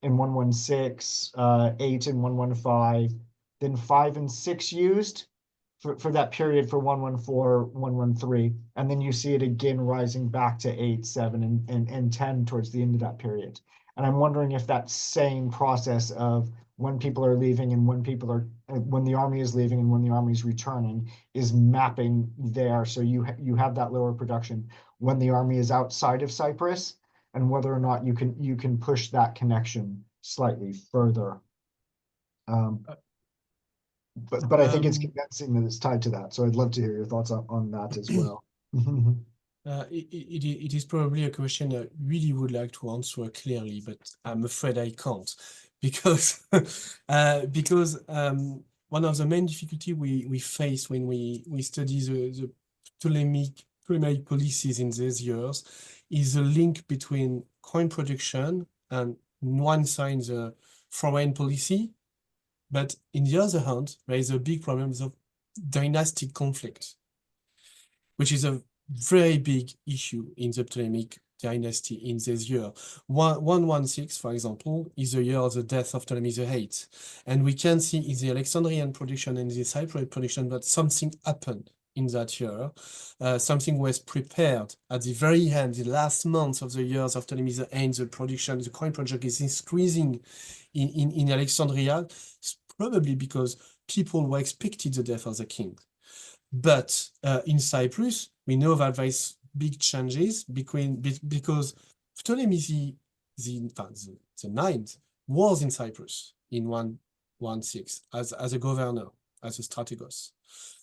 in 116, 8 in 115, then 5 and 6 used for that period for 114, 113, and then you see it again rising back to 8, 7, and 10 towards the end of that period. And I'm wondering if that same process of when people are leaving and when the army is leaving and when the army is returning is mapping there. So you have that lower production when the army is outside of Cyprus, and whether or not you can push that connection slightly further. but I think it's Um, convincing that it's tied to that. So I'd love to hear your thoughts on that as well. It is probably a question I really would like to answer clearly, but I'm afraid I can't because one of the main difficulty we face when we study the Ptolemaic policies in these years is the link between coin production and on one side the foreign policy, but in the other hand there is a big problem of dynastic conflict, which is a very big issue in the Ptolemaic dynasty in this year. 116, for example, is the year of the death of Ptolemy VIII. And we can see in the Alexandrian production and the Cypriot production that something happened in that year. Something was prepared at the very end, the last months of the years of Ptolemy VIII, the production, the coin project is increasing in Alexandria, probably because people were expecting the death of the king. But in Cyprus, we know that there's big changes because Ptolemy the ninth was in Cyprus in 116 as a governor, as a strategos.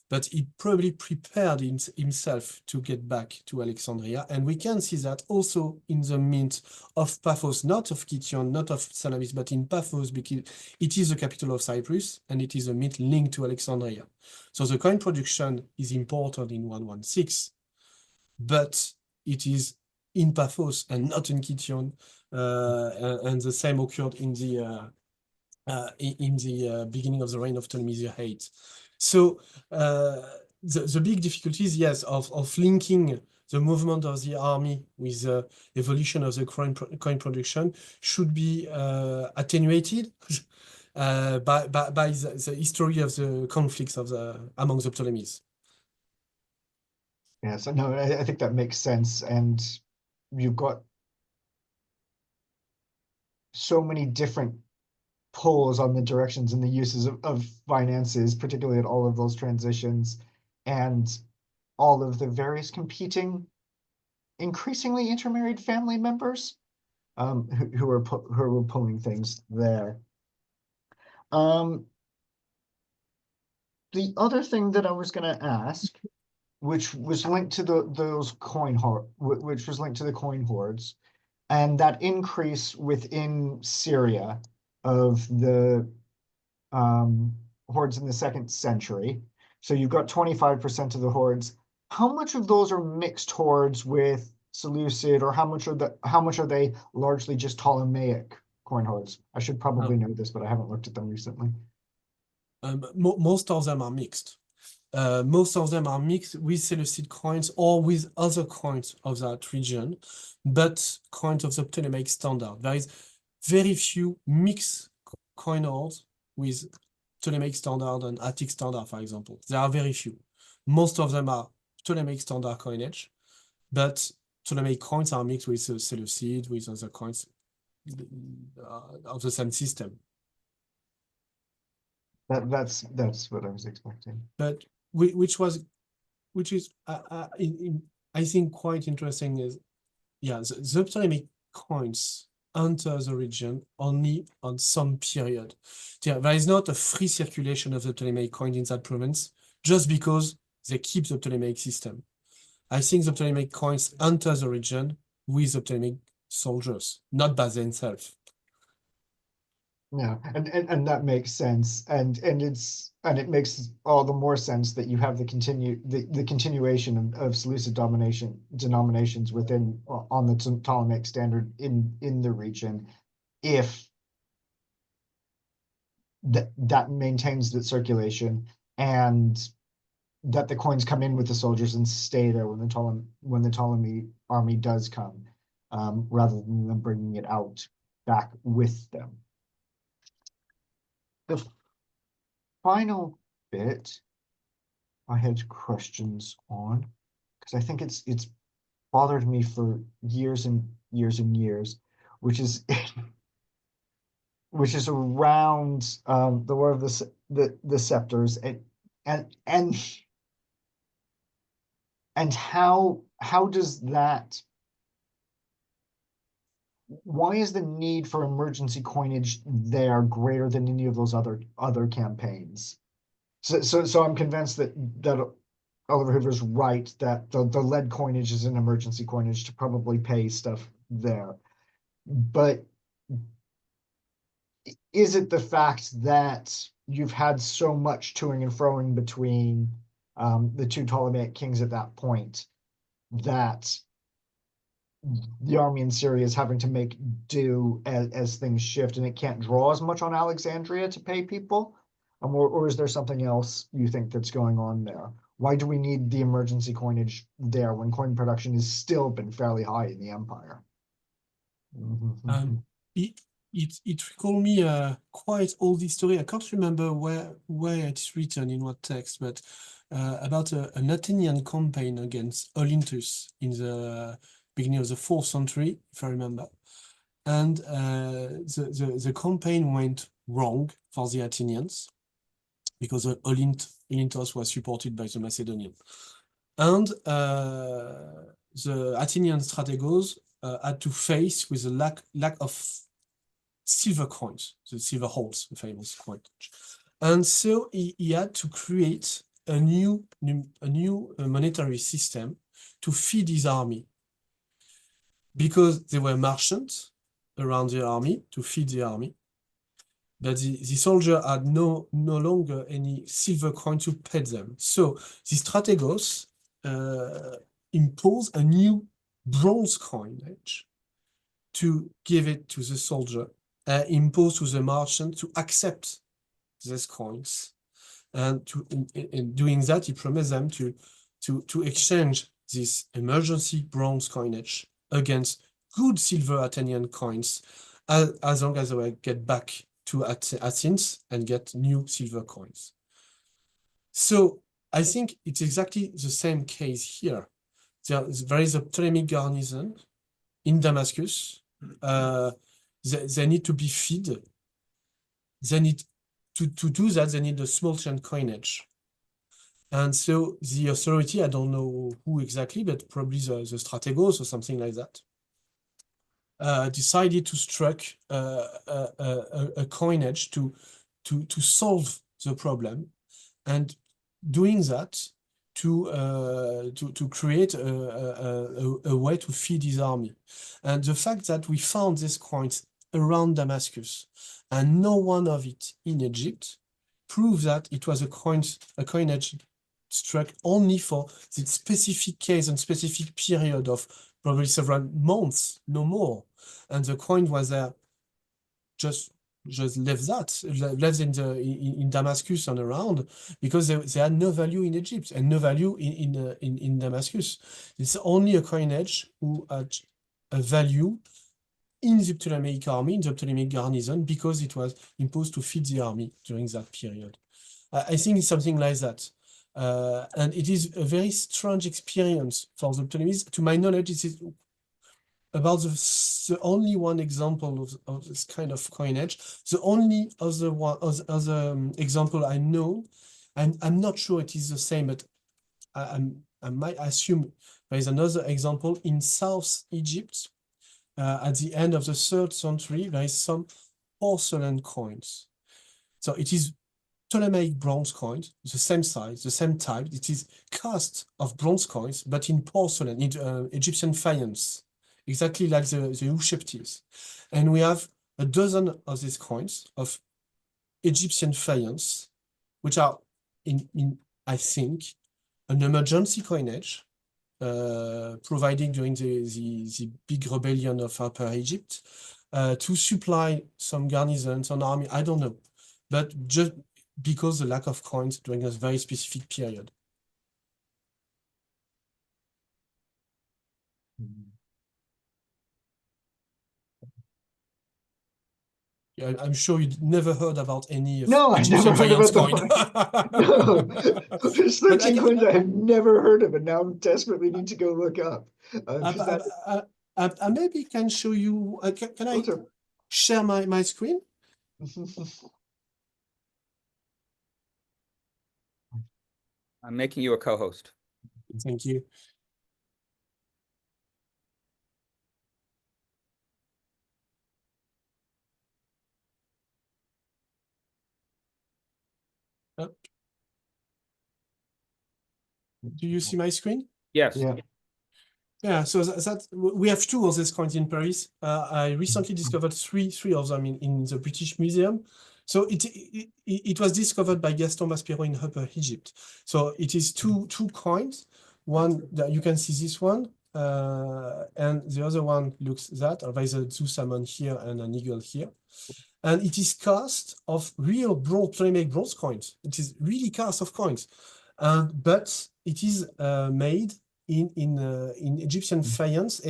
But he probably prepared himself to get back to Alexandria. And we can see that also in the mint of Paphos, not of Kition, not of Salamis, but in Paphos, because it is the capital of Cyprus and it is a mint linked to Alexandria. So the coin production is important in 116, but it is in Paphos and not in Kition. And the same occurred in the beginning of the reign of Ptolemy VIII. So the big difficulties, yes, of linking the movement of the army with the evolution of the coin production should be attenuated by the history of the conflicts among the Ptolemies. Yeah, so no, I think that makes sense. And you've got so many different pulls on the directions and the uses of finances, particularly at all of those transitions, and all of the various competing, increasingly intermarried family members who are pulling things there. The other thing that I was going to ask, which was linked to the coin hoards, and that increase within Syria of the hordes in the 2nd century. So you've got 25% of the hordes. How much of those are mixed hordes with Seleucid, or how much are they largely just Ptolemaic coin hordes? I should probably know this, but I haven't looked at them recently. Most of them are mixed. Most of them are mixed with Seleucid coins or with other coins of that region, but coins of the Ptolemaic standard. There is very few mixed coin hordes with Ptolemaic standard and Attic standard, for example. There are very few. Most of them are Ptolemaic standard coinage, but Ptolemaic coins are mixed with Seleucid, with other coins of the same system. That's what I was expecting. But which is I think quite interesting is, yeah, the Ptolemaic coins enter the region only on some period. There is not a free circulation of the Ptolemaic coin in that province just because they keep the Ptolemaic system. I think the Ptolemaic coins enter the region with the Ptolemaic soldiers, not by themselves. Yeah, and that makes sense, and it makes all the more sense that you have the continuation of Seleucid denominations within on the Ptolemaic standard in the region, if that maintains the circulation, and that the coins come in with the soldiers and stay there when the Ptolemy army does come, rather than them bringing it out back with them. The final bit I had questions on, because I think it's bothered me for years and years and years, which is around the War of the Scepters, and how does that, why is the need for emergency coinage there greater than any of those other campaigns? So I'm convinced that Oliver Hoover's right, that the lead coinage is an emergency coinage to probably pay stuff there. But is it the fact that you've had so much toing and froing between the two Ptolemaic kings at that point that the army in Syria is having to make do as things shift, and it can't draw as much on Alexandria to pay people? Or is there something else you think that's going on there? Why do we need the emergency coinage there when coin production has still been fairly high in the empire? It recalled me quite old history. I can't remember where it's written in what text, but about an Athenian campaign against Olynthus in the beginning of the 4th century, if I remember. And the campaign went wrong for the Athenians because Olynthus was supported by the Macedonians. And the Athenian strategos had to face with a lack of silver coins, the silver holes, the famous coinage. And so he had to create a new monetary system to feed his army, because there were merchants around the army to feed the army, but the soldier had no longer any silver coin to pay them. So the strategos imposed a new bronze coinage to give it to the soldier, imposed to the merchant to accept these coins. And in doing that, he promised them to exchange this emergency bronze coinage against good silver Athenian coins, as long as they will get back to Athens and get new silver coins. So I think it's exactly the same case here. There is a Ptolemaic garrison in Damascus. They need to be fed. They need to do that, they need a small chain coinage. And so the authority, I don't know who exactly, but probably the strategos or something like that, decided to strike a coinage to solve the problem, and doing that to create a way to feed his army. And the fact that we found these coins around Damascus and no one of it in Egypt proves that it was a coinage struck only for the specific case and specific period of probably several months, no more. And the coin was there just left in Damascus and around, because they had no value in Egypt and no value in Damascus. It's only a coinage who had a value in the Ptolemaic army, in the Ptolemaic garrison, because it was imposed to feed the army during that period. I think it's something like that. And it is a very strange experience for the Ptolemies. To my knowledge, it is about the only one example of this kind of coinage. The only other example I know, and I'm not sure it is the same, but I might assume there is another example in South Egypt. At the end of the 3rd century, there is some porcelain coins. So it is Ptolemaic bronze coins, the same size, the same type. It is cast of bronze coins, but in porcelain, in Egyptian faience, exactly like the Usheptis. And we have a dozen of these coins of Egyptian faience, which are, I think, an emergency coinage, provided during the big rebellion of Upper Egypt, to supply some garrisons, an army, I don't know, but just because the lack of coins during a very specific period. Yeah, I'm sure you never heard about any of No, I never Egyptian heard faience about coin. No, there's But 13 coins I have never heard of, and now I desperately need to go look up. 'Cause that I maybe can show you. Can I those share my screen? are I'm making you a co-host. Thank you. Do you see my screen? Yes. Yeah. Yeah, so we have two of these coins in Paris. I recently discovered three of them in the British Museum. So it was discovered by Gaston Maspero in Upper Egypt. So it is two coins. One that you can see this one, and the other one looks that. There's a Zeus salmon here and an eagle here. And it is cast of real Ptolemaic bronze coins. It is really cast of coins, but it is made in Egyptian faience,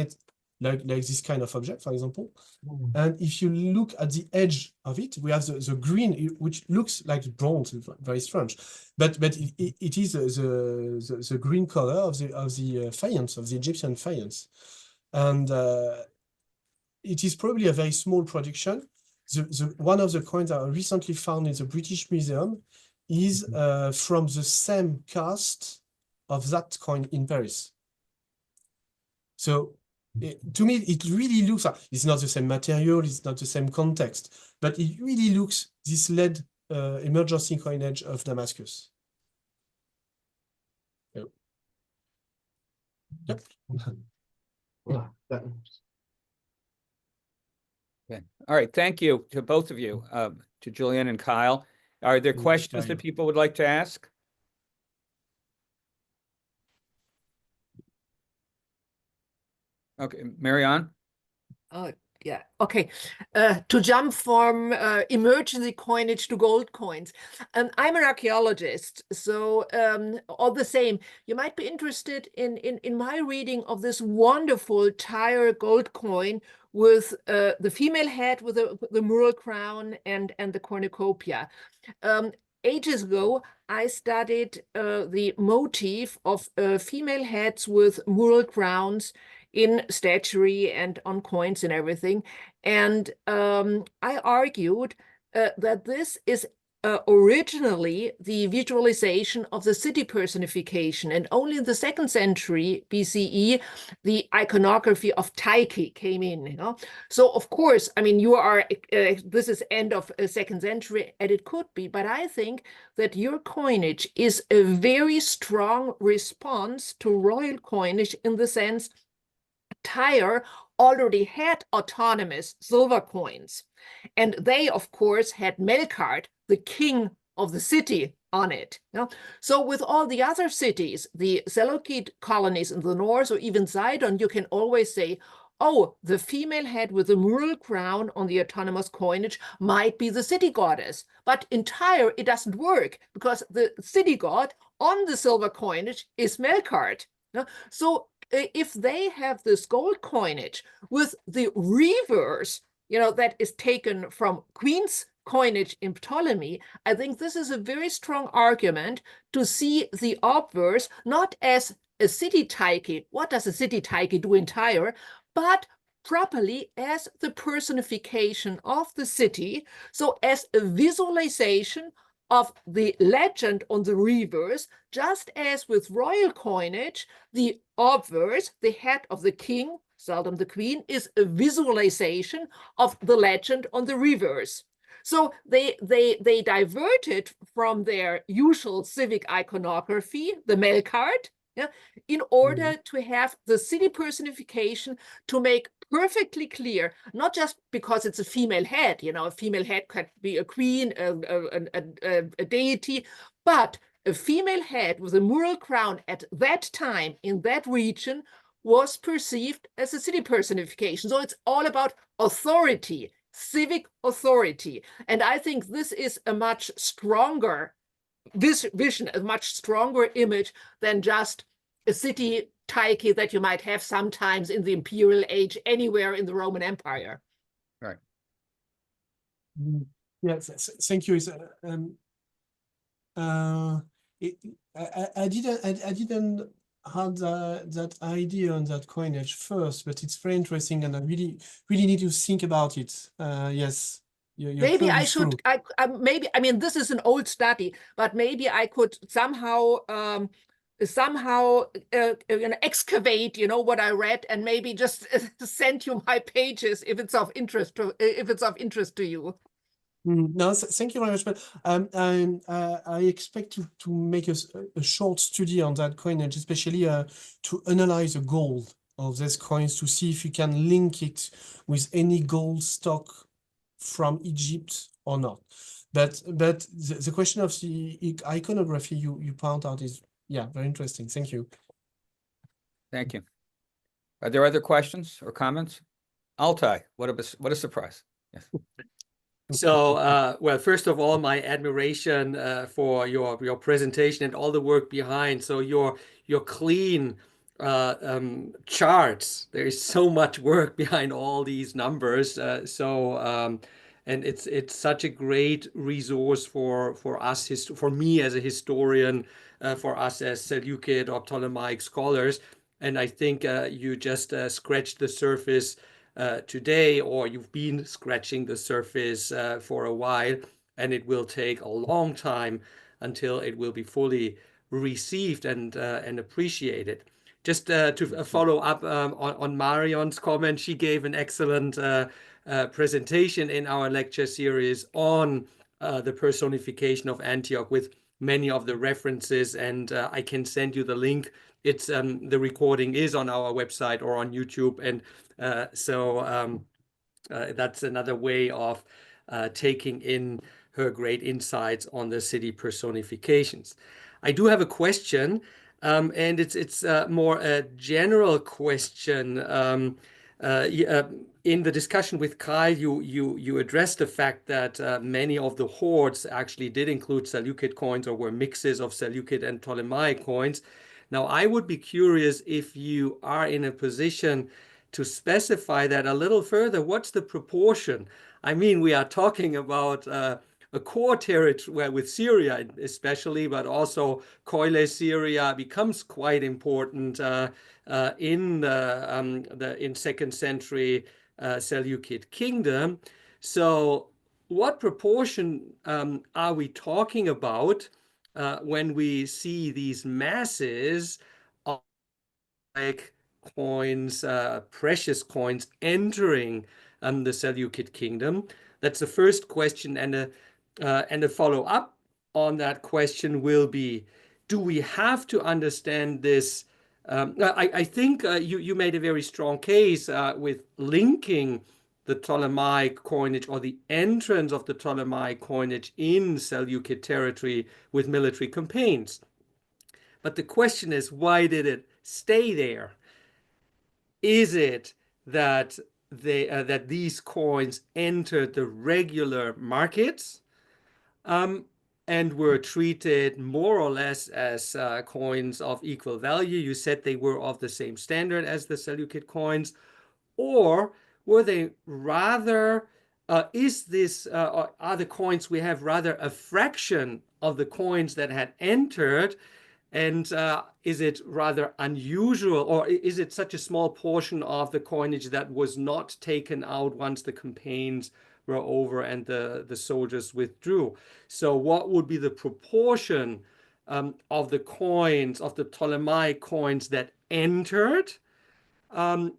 like this kind of object, for example. And if you look at the edge of it, we have the green, which looks like bronze, very strange, but it is the green color of the faience, of the Egyptian faience, and it is probably a very small production. One of the coins that are recently found in the British Museum is from the same cast of that coin in Paris. So to me, it really looks, it's not the same material, it's not the same context, but it really looks this lead emergency coinage of Damascus. So, yep. Yeah, Okay. All right. Thank you to both of you, to Julien and Kyle. Are there questions that people would like to ask? Okay, Marianne? Yeah, okay. To jump from emergency coinage to gold coins. I'm an archaeologist, so all the same, you might be interested in my reading of this wonderful Tyre gold coin with the female head with the mural crown and the cornucopia. Ages ago, I studied the motif of female heads with mural crowns in statuary and on coins and everything. And I argued that this is originally the visualization of the city personification. And only in the 2nd century BCE, the iconography of Tyche came in. You know? So, of course, I mean, you are, this is end of 2nd century, and it could be, but I think that your coinage is a very strong response to royal coinage in the sense Tyre already had autonomous silver coins, and they, of course, had Melkart, the king of the city, on it. You know? So with all the other cities, the Seleukid colonies in the north, or even Sidon, you can always say, oh, the female head with the mural crown on the autonomous coinage might be the city goddess. But in Tyre, it doesn't work, because the city god on the silver coinage is Melkart. You know? So if they have this gold coinage with the reverse, you know, that is taken from Queen's coinage in Ptolemy, I think this is a very strong argument to see the obverse not as a city Tyche. What does a city Tyche do in Tyre? But properly as the personification of the city, so as a visualization of the legend on the reverse, just as with royal coinage, the obverse, the head of the king, seldom the queen, is a visualization of the legend on the reverse. So they diverted from their usual civic iconography, the Melkart, yeah, in order to have the city personification to make perfectly clear, not just because it's a female head, you know, a female head could be a queen, a deity, but a female head with a mural crown at that time in that region was perceived as a city personification. So it's all about authority, civic authority. And I think this is a much stronger vision, a much stronger image than just a city Tyche that you might have sometimes in the imperial age anywhere in the Roman Empire. Right. Yes, thank you. I didn't have that idea on that coinage first, but it's very interesting, and I really need to think about it. Yes. Maybe I should. Maybe, I mean, this is an old study, but maybe I could somehow you know, excavate, you know, what I read, and maybe just send you my pages if it's of interest to you. No, thank you very much. But I expect to make a short study on that coinage, especially to analyze the gold of these coins to see if you can link it with any gold stock from Egypt or not. But the question of the iconography you point out is, yeah, very interesting. Thank you. Thank you. Are there other questions or comments? Altay, what a surprise. Yes. So, well, first of all, my admiration for your presentation and all the work behind. So your clean charts. There is so much work behind all these numbers. And it's such a great resource for us, for me as a historian, for us as Seleukid or Ptolemaic scholars. And I think you just scratched the surface today, or you've been scratching the surface for a while, and it will take a long time until it will be fully received and appreciated. Just to follow up on Marion's comment, she gave an excellent presentation in our lecture series on the personification of Antioch with many of the references, and I can send you the link. It's the recording is on our website or on YouTube, and that's another way of taking in her great insights on the city personifications. I do have a question, and it's more a general question. In the discussion with Kyle, you addressed the fact that many of the hoards actually did include Seleukid coins or were mixes of Seleukid and Ptolemaic coins. Now, I would be curious if you are in a position to specify that a little further. What's the proportion? I mean, we are talking about a core territory with Syria especially, but also Koile Syria becomes quite important in the 2nd century Seleukid kingdom. So what proportion are we talking about when we see these masses of like coins, precious coins entering the Seleukid kingdom? That's the first question, and a follow-up on that question will be, do we have to understand this? I think you made a very strong case with linking the Ptolemaic coinage or the entrance of the Ptolemaic coinage in Seleukid territory with military campaigns. But the question is, why did it stay there? Is it that that these coins entered the regular markets and were treated more or less as coins of equal value? You said they were of the same standard as the Seleukid coins, or were they rather? Are the coins we have rather a fraction of the coins that had entered? And is it rather unusual, or is it such a small portion of the coinage that was not taken out once the campaigns were over and the soldiers withdrew? So what would be the proportion of the coins, of the Ptolemaic coins that entered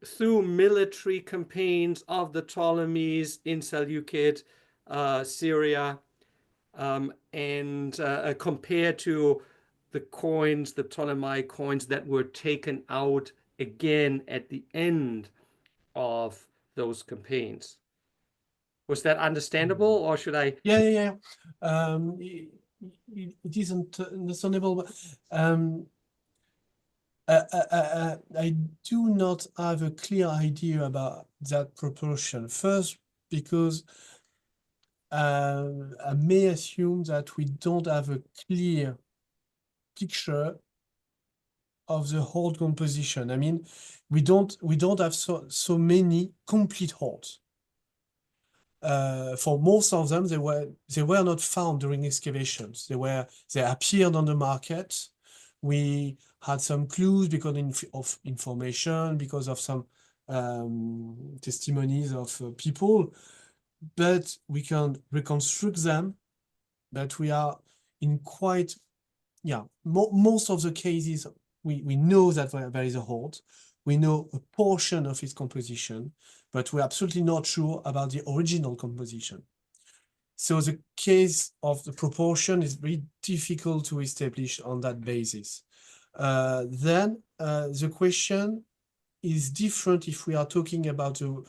through military campaigns of the Ptolemies in Seleukid, Syria, and compared to the coins, the Ptolemaic coins that were taken out again at the end of those campaigns? Was that understandable, or should I? Yeah. It isn't understandable, but I do not have a clear idea about that proportion. First, because I may assume that we don't have a clear picture of the hoard composition. I mean, we don't have so many complete hoards. For most of them, they were not found during excavations. They appeared on the market. We had some clues because of information, because of some testimonies of people, but we can reconstruct them. But we are in quite, most of the cases, we know that there is a hoard. We know a portion of its composition, but we're absolutely not sure about the original composition. So the case of the proportion is very difficult to establish on that basis. Then the question is different if we are talking about the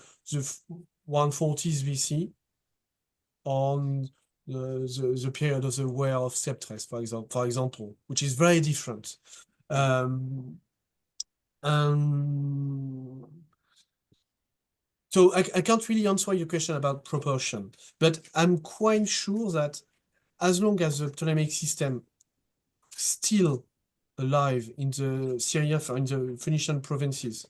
140s BC on the period of the War of Septres, for example, which is very different. So I can't really answer your question about proportion, but I'm quite sure that as long as the Ptolemaic system still alive in the Phoenician provinces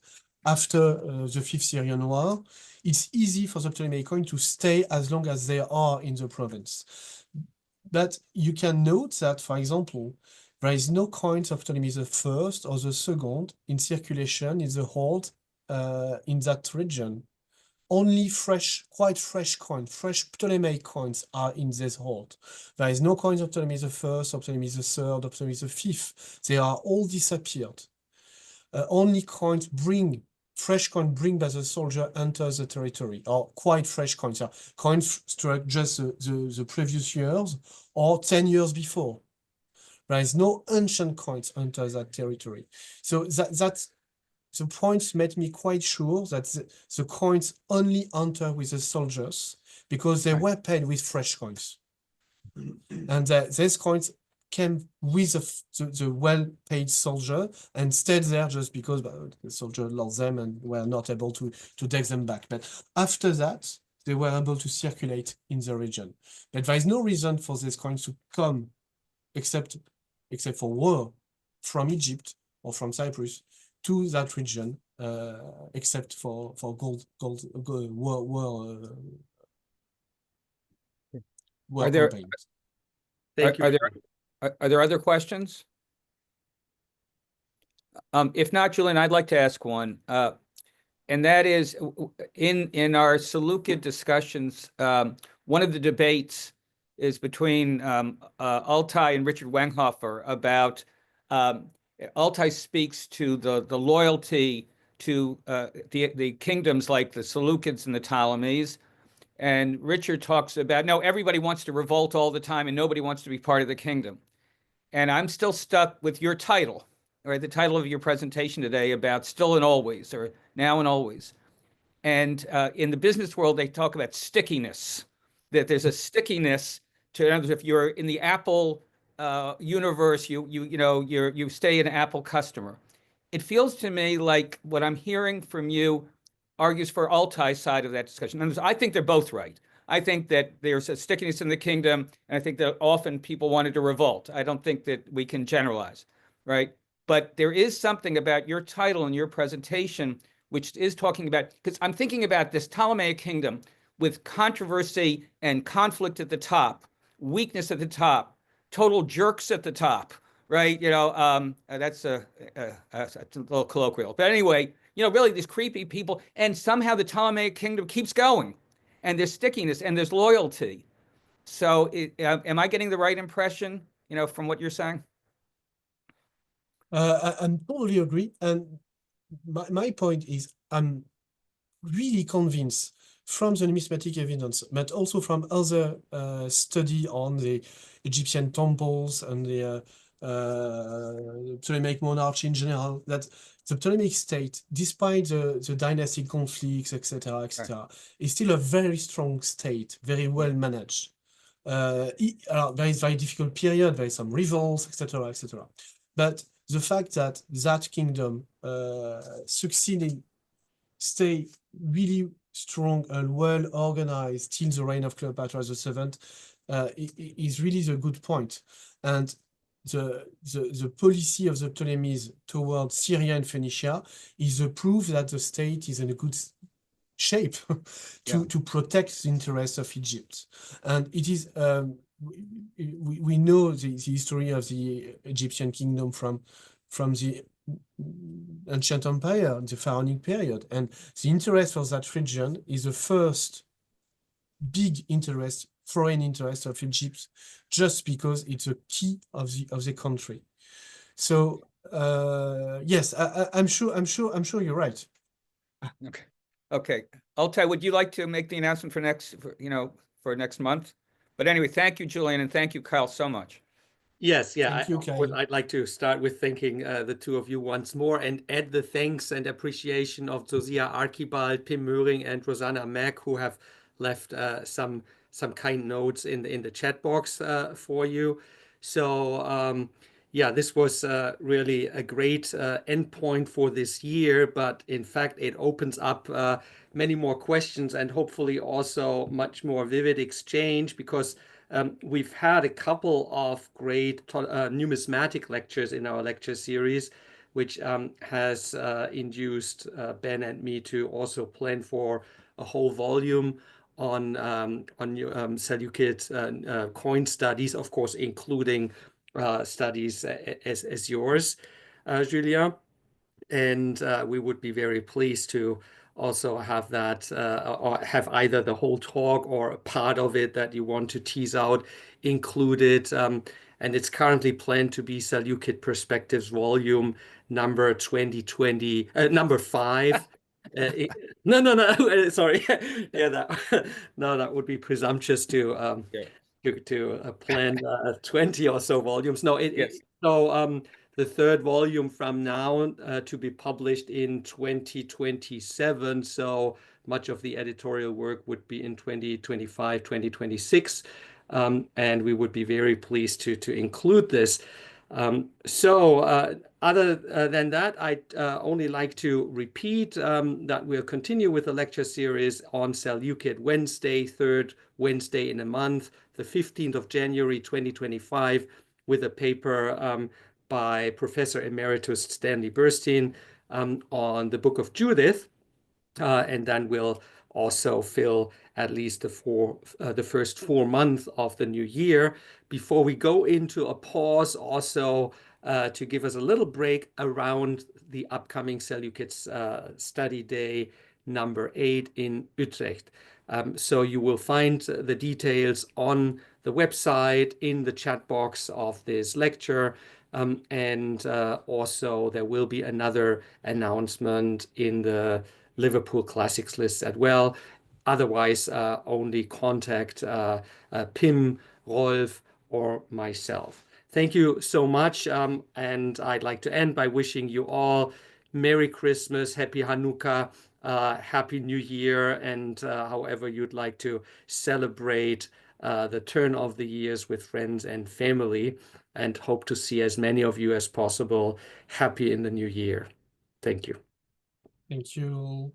after the Fifth Syrian War, it's easy for the Ptolemaic coin to stay as long as they are in the province. But you can note that, for example, there is no coins of Ptolemy the First or the Second in circulation in the hold in that region. Only quite fresh coins, fresh Ptolemaic coins are in this hold. There is no coins of Ptolemy the First, or Ptolemy the Third, or Ptolemy the Fifth. They are all disappeared. Only fresh coins bring by the soldier enters the territory, or quite fresh coins. Coins struck just the previous years or 10 years before. There is no ancient coins enter that territory. So that's the points made me quite sure that the coins only enter with the soldiers because they were paid with fresh coins. And these coins came with the well-paid soldier and stayed there just because the soldier lost them and were not able to take them back. But after that, they were able to circulate in the region. But there is no reason for these coins to come except for war from Egypt or from Cyprus to that region, except for gold war campaigns. Thank you. Are there other questions? If not, Julian, I'd like to ask one, and that is in our Seleukid discussions, one of the debates is between Altay and Richard Wenghofer about Altay speaks to the loyalty to the kingdoms like the Seleukids and the Ptolemies, and Richard talks about, no, everybody wants to revolt all the time and nobody wants to be part of the kingdom. And I'm still stuck with your title, right? The title of your presentation today about still and always, or now and always. And in the business world, they talk about stickiness, that there's a stickiness to, in other words, if you're in the Apple universe, you stay an Apple customer. It feels to me like what I'm hearing from you argues for Altay's side of that discussion. And I think they're both right. I think that there's a stickiness in the kingdom, and I think that often people wanted to revolt. I don't think that we can generalize, right? But there is something about your title and your presentation which is talking about, because I'm thinking about this Ptolemaic kingdom with controversy and conflict at the top, weakness at the top, total jerks at the top, right? That's a little colloquial. But anyway, really these creepy people, and somehow the Ptolemaic kingdom keeps going, and there's stickiness and there's loyalty. So am I getting the right impression, from what you're saying? I totally agree. And my point is, I'm really convinced from the numismatic evidence, but also from other study on the Egyptian temples and the Ptolemaic monarchy in general, that the Ptolemaic state, despite the dynastic conflicts, etc., is still a very strong state, very well managed. There is very difficult period, there is some revolts, etc., etc. But the fact that that kingdom succeeded, stay really strong and well organized till the reign of Cleopatra VII is really the good point. And the policy of the Ptolemies towards Syria and Phoenicia is a proof that the state is in a good shape to protect the interests of Egypt. And it is we know the history of the Egyptian kingdom from the ancient empire, the pharaonic period, and the interest for that region is the first big interest, foreign interest of Egypt, just because it's a key of the country. So yes, I'm sure you're right. Okay. Altay, would you like to make the announcement for next month? But anyway, thank you, Julien, and thank you, Kyle, so much. Yes, yeah. Thank you, Of course, Kyle. I'd like to start with thanking the two of you once more and add the thanks and appreciation of Josiah Archibald, Pim Möhring, and Rosanna Mack, who have left some kind notes in the chat box for you. So yeah, this was really a great endpoint for this year, but in fact, it opens up many more questions and hopefully also much more vivid exchange, because we've had a couple of great numismatic lectures in our lecture series, which has induced Ben and me to also plan for a whole volume on Seleukid coin studies, of course, including studies as yours, Julien. And we would be very pleased to also have that, or have either the whole talk or a part of it that you want to tease out included. And it's currently planned to be Seleukid Perspectives Volume number 2020, number 5. No, sorry. Yeah, that would be presumptuous to plan 20 or so volumes. No, Yes. So the third volume from now to be published in 2027. So much of the editorial work would be in 2025, 2026. And we would be very pleased to include this. Other than that, I'd only like to repeat that we'll continue with the lecture series on Seleukid Wednesday, third Wednesday in a month, the 15th of January 2025, with a paper by Professor Emeritus Stanley Burstein on the Book of Judith. And then we'll also fill at least the first 4 months of the new year before we go into a pause, also to give us a little break around the upcoming Seleukid study day number 8 in Utrecht. So you will find the details on the website, in the chat box of this lecture. And also there will be another announcement in the Liverpool Classics list as well. Otherwise, only contact Pim, Rolf, or myself. Thank you so much. And I'd like to end by wishing you all Merry Christmas, Happy Hanukkah, Happy New Year, and however you'd like to celebrate the turn of the years with friends and family, and hope to see as many of you as possible happy in the new year. Thank you. Thank you.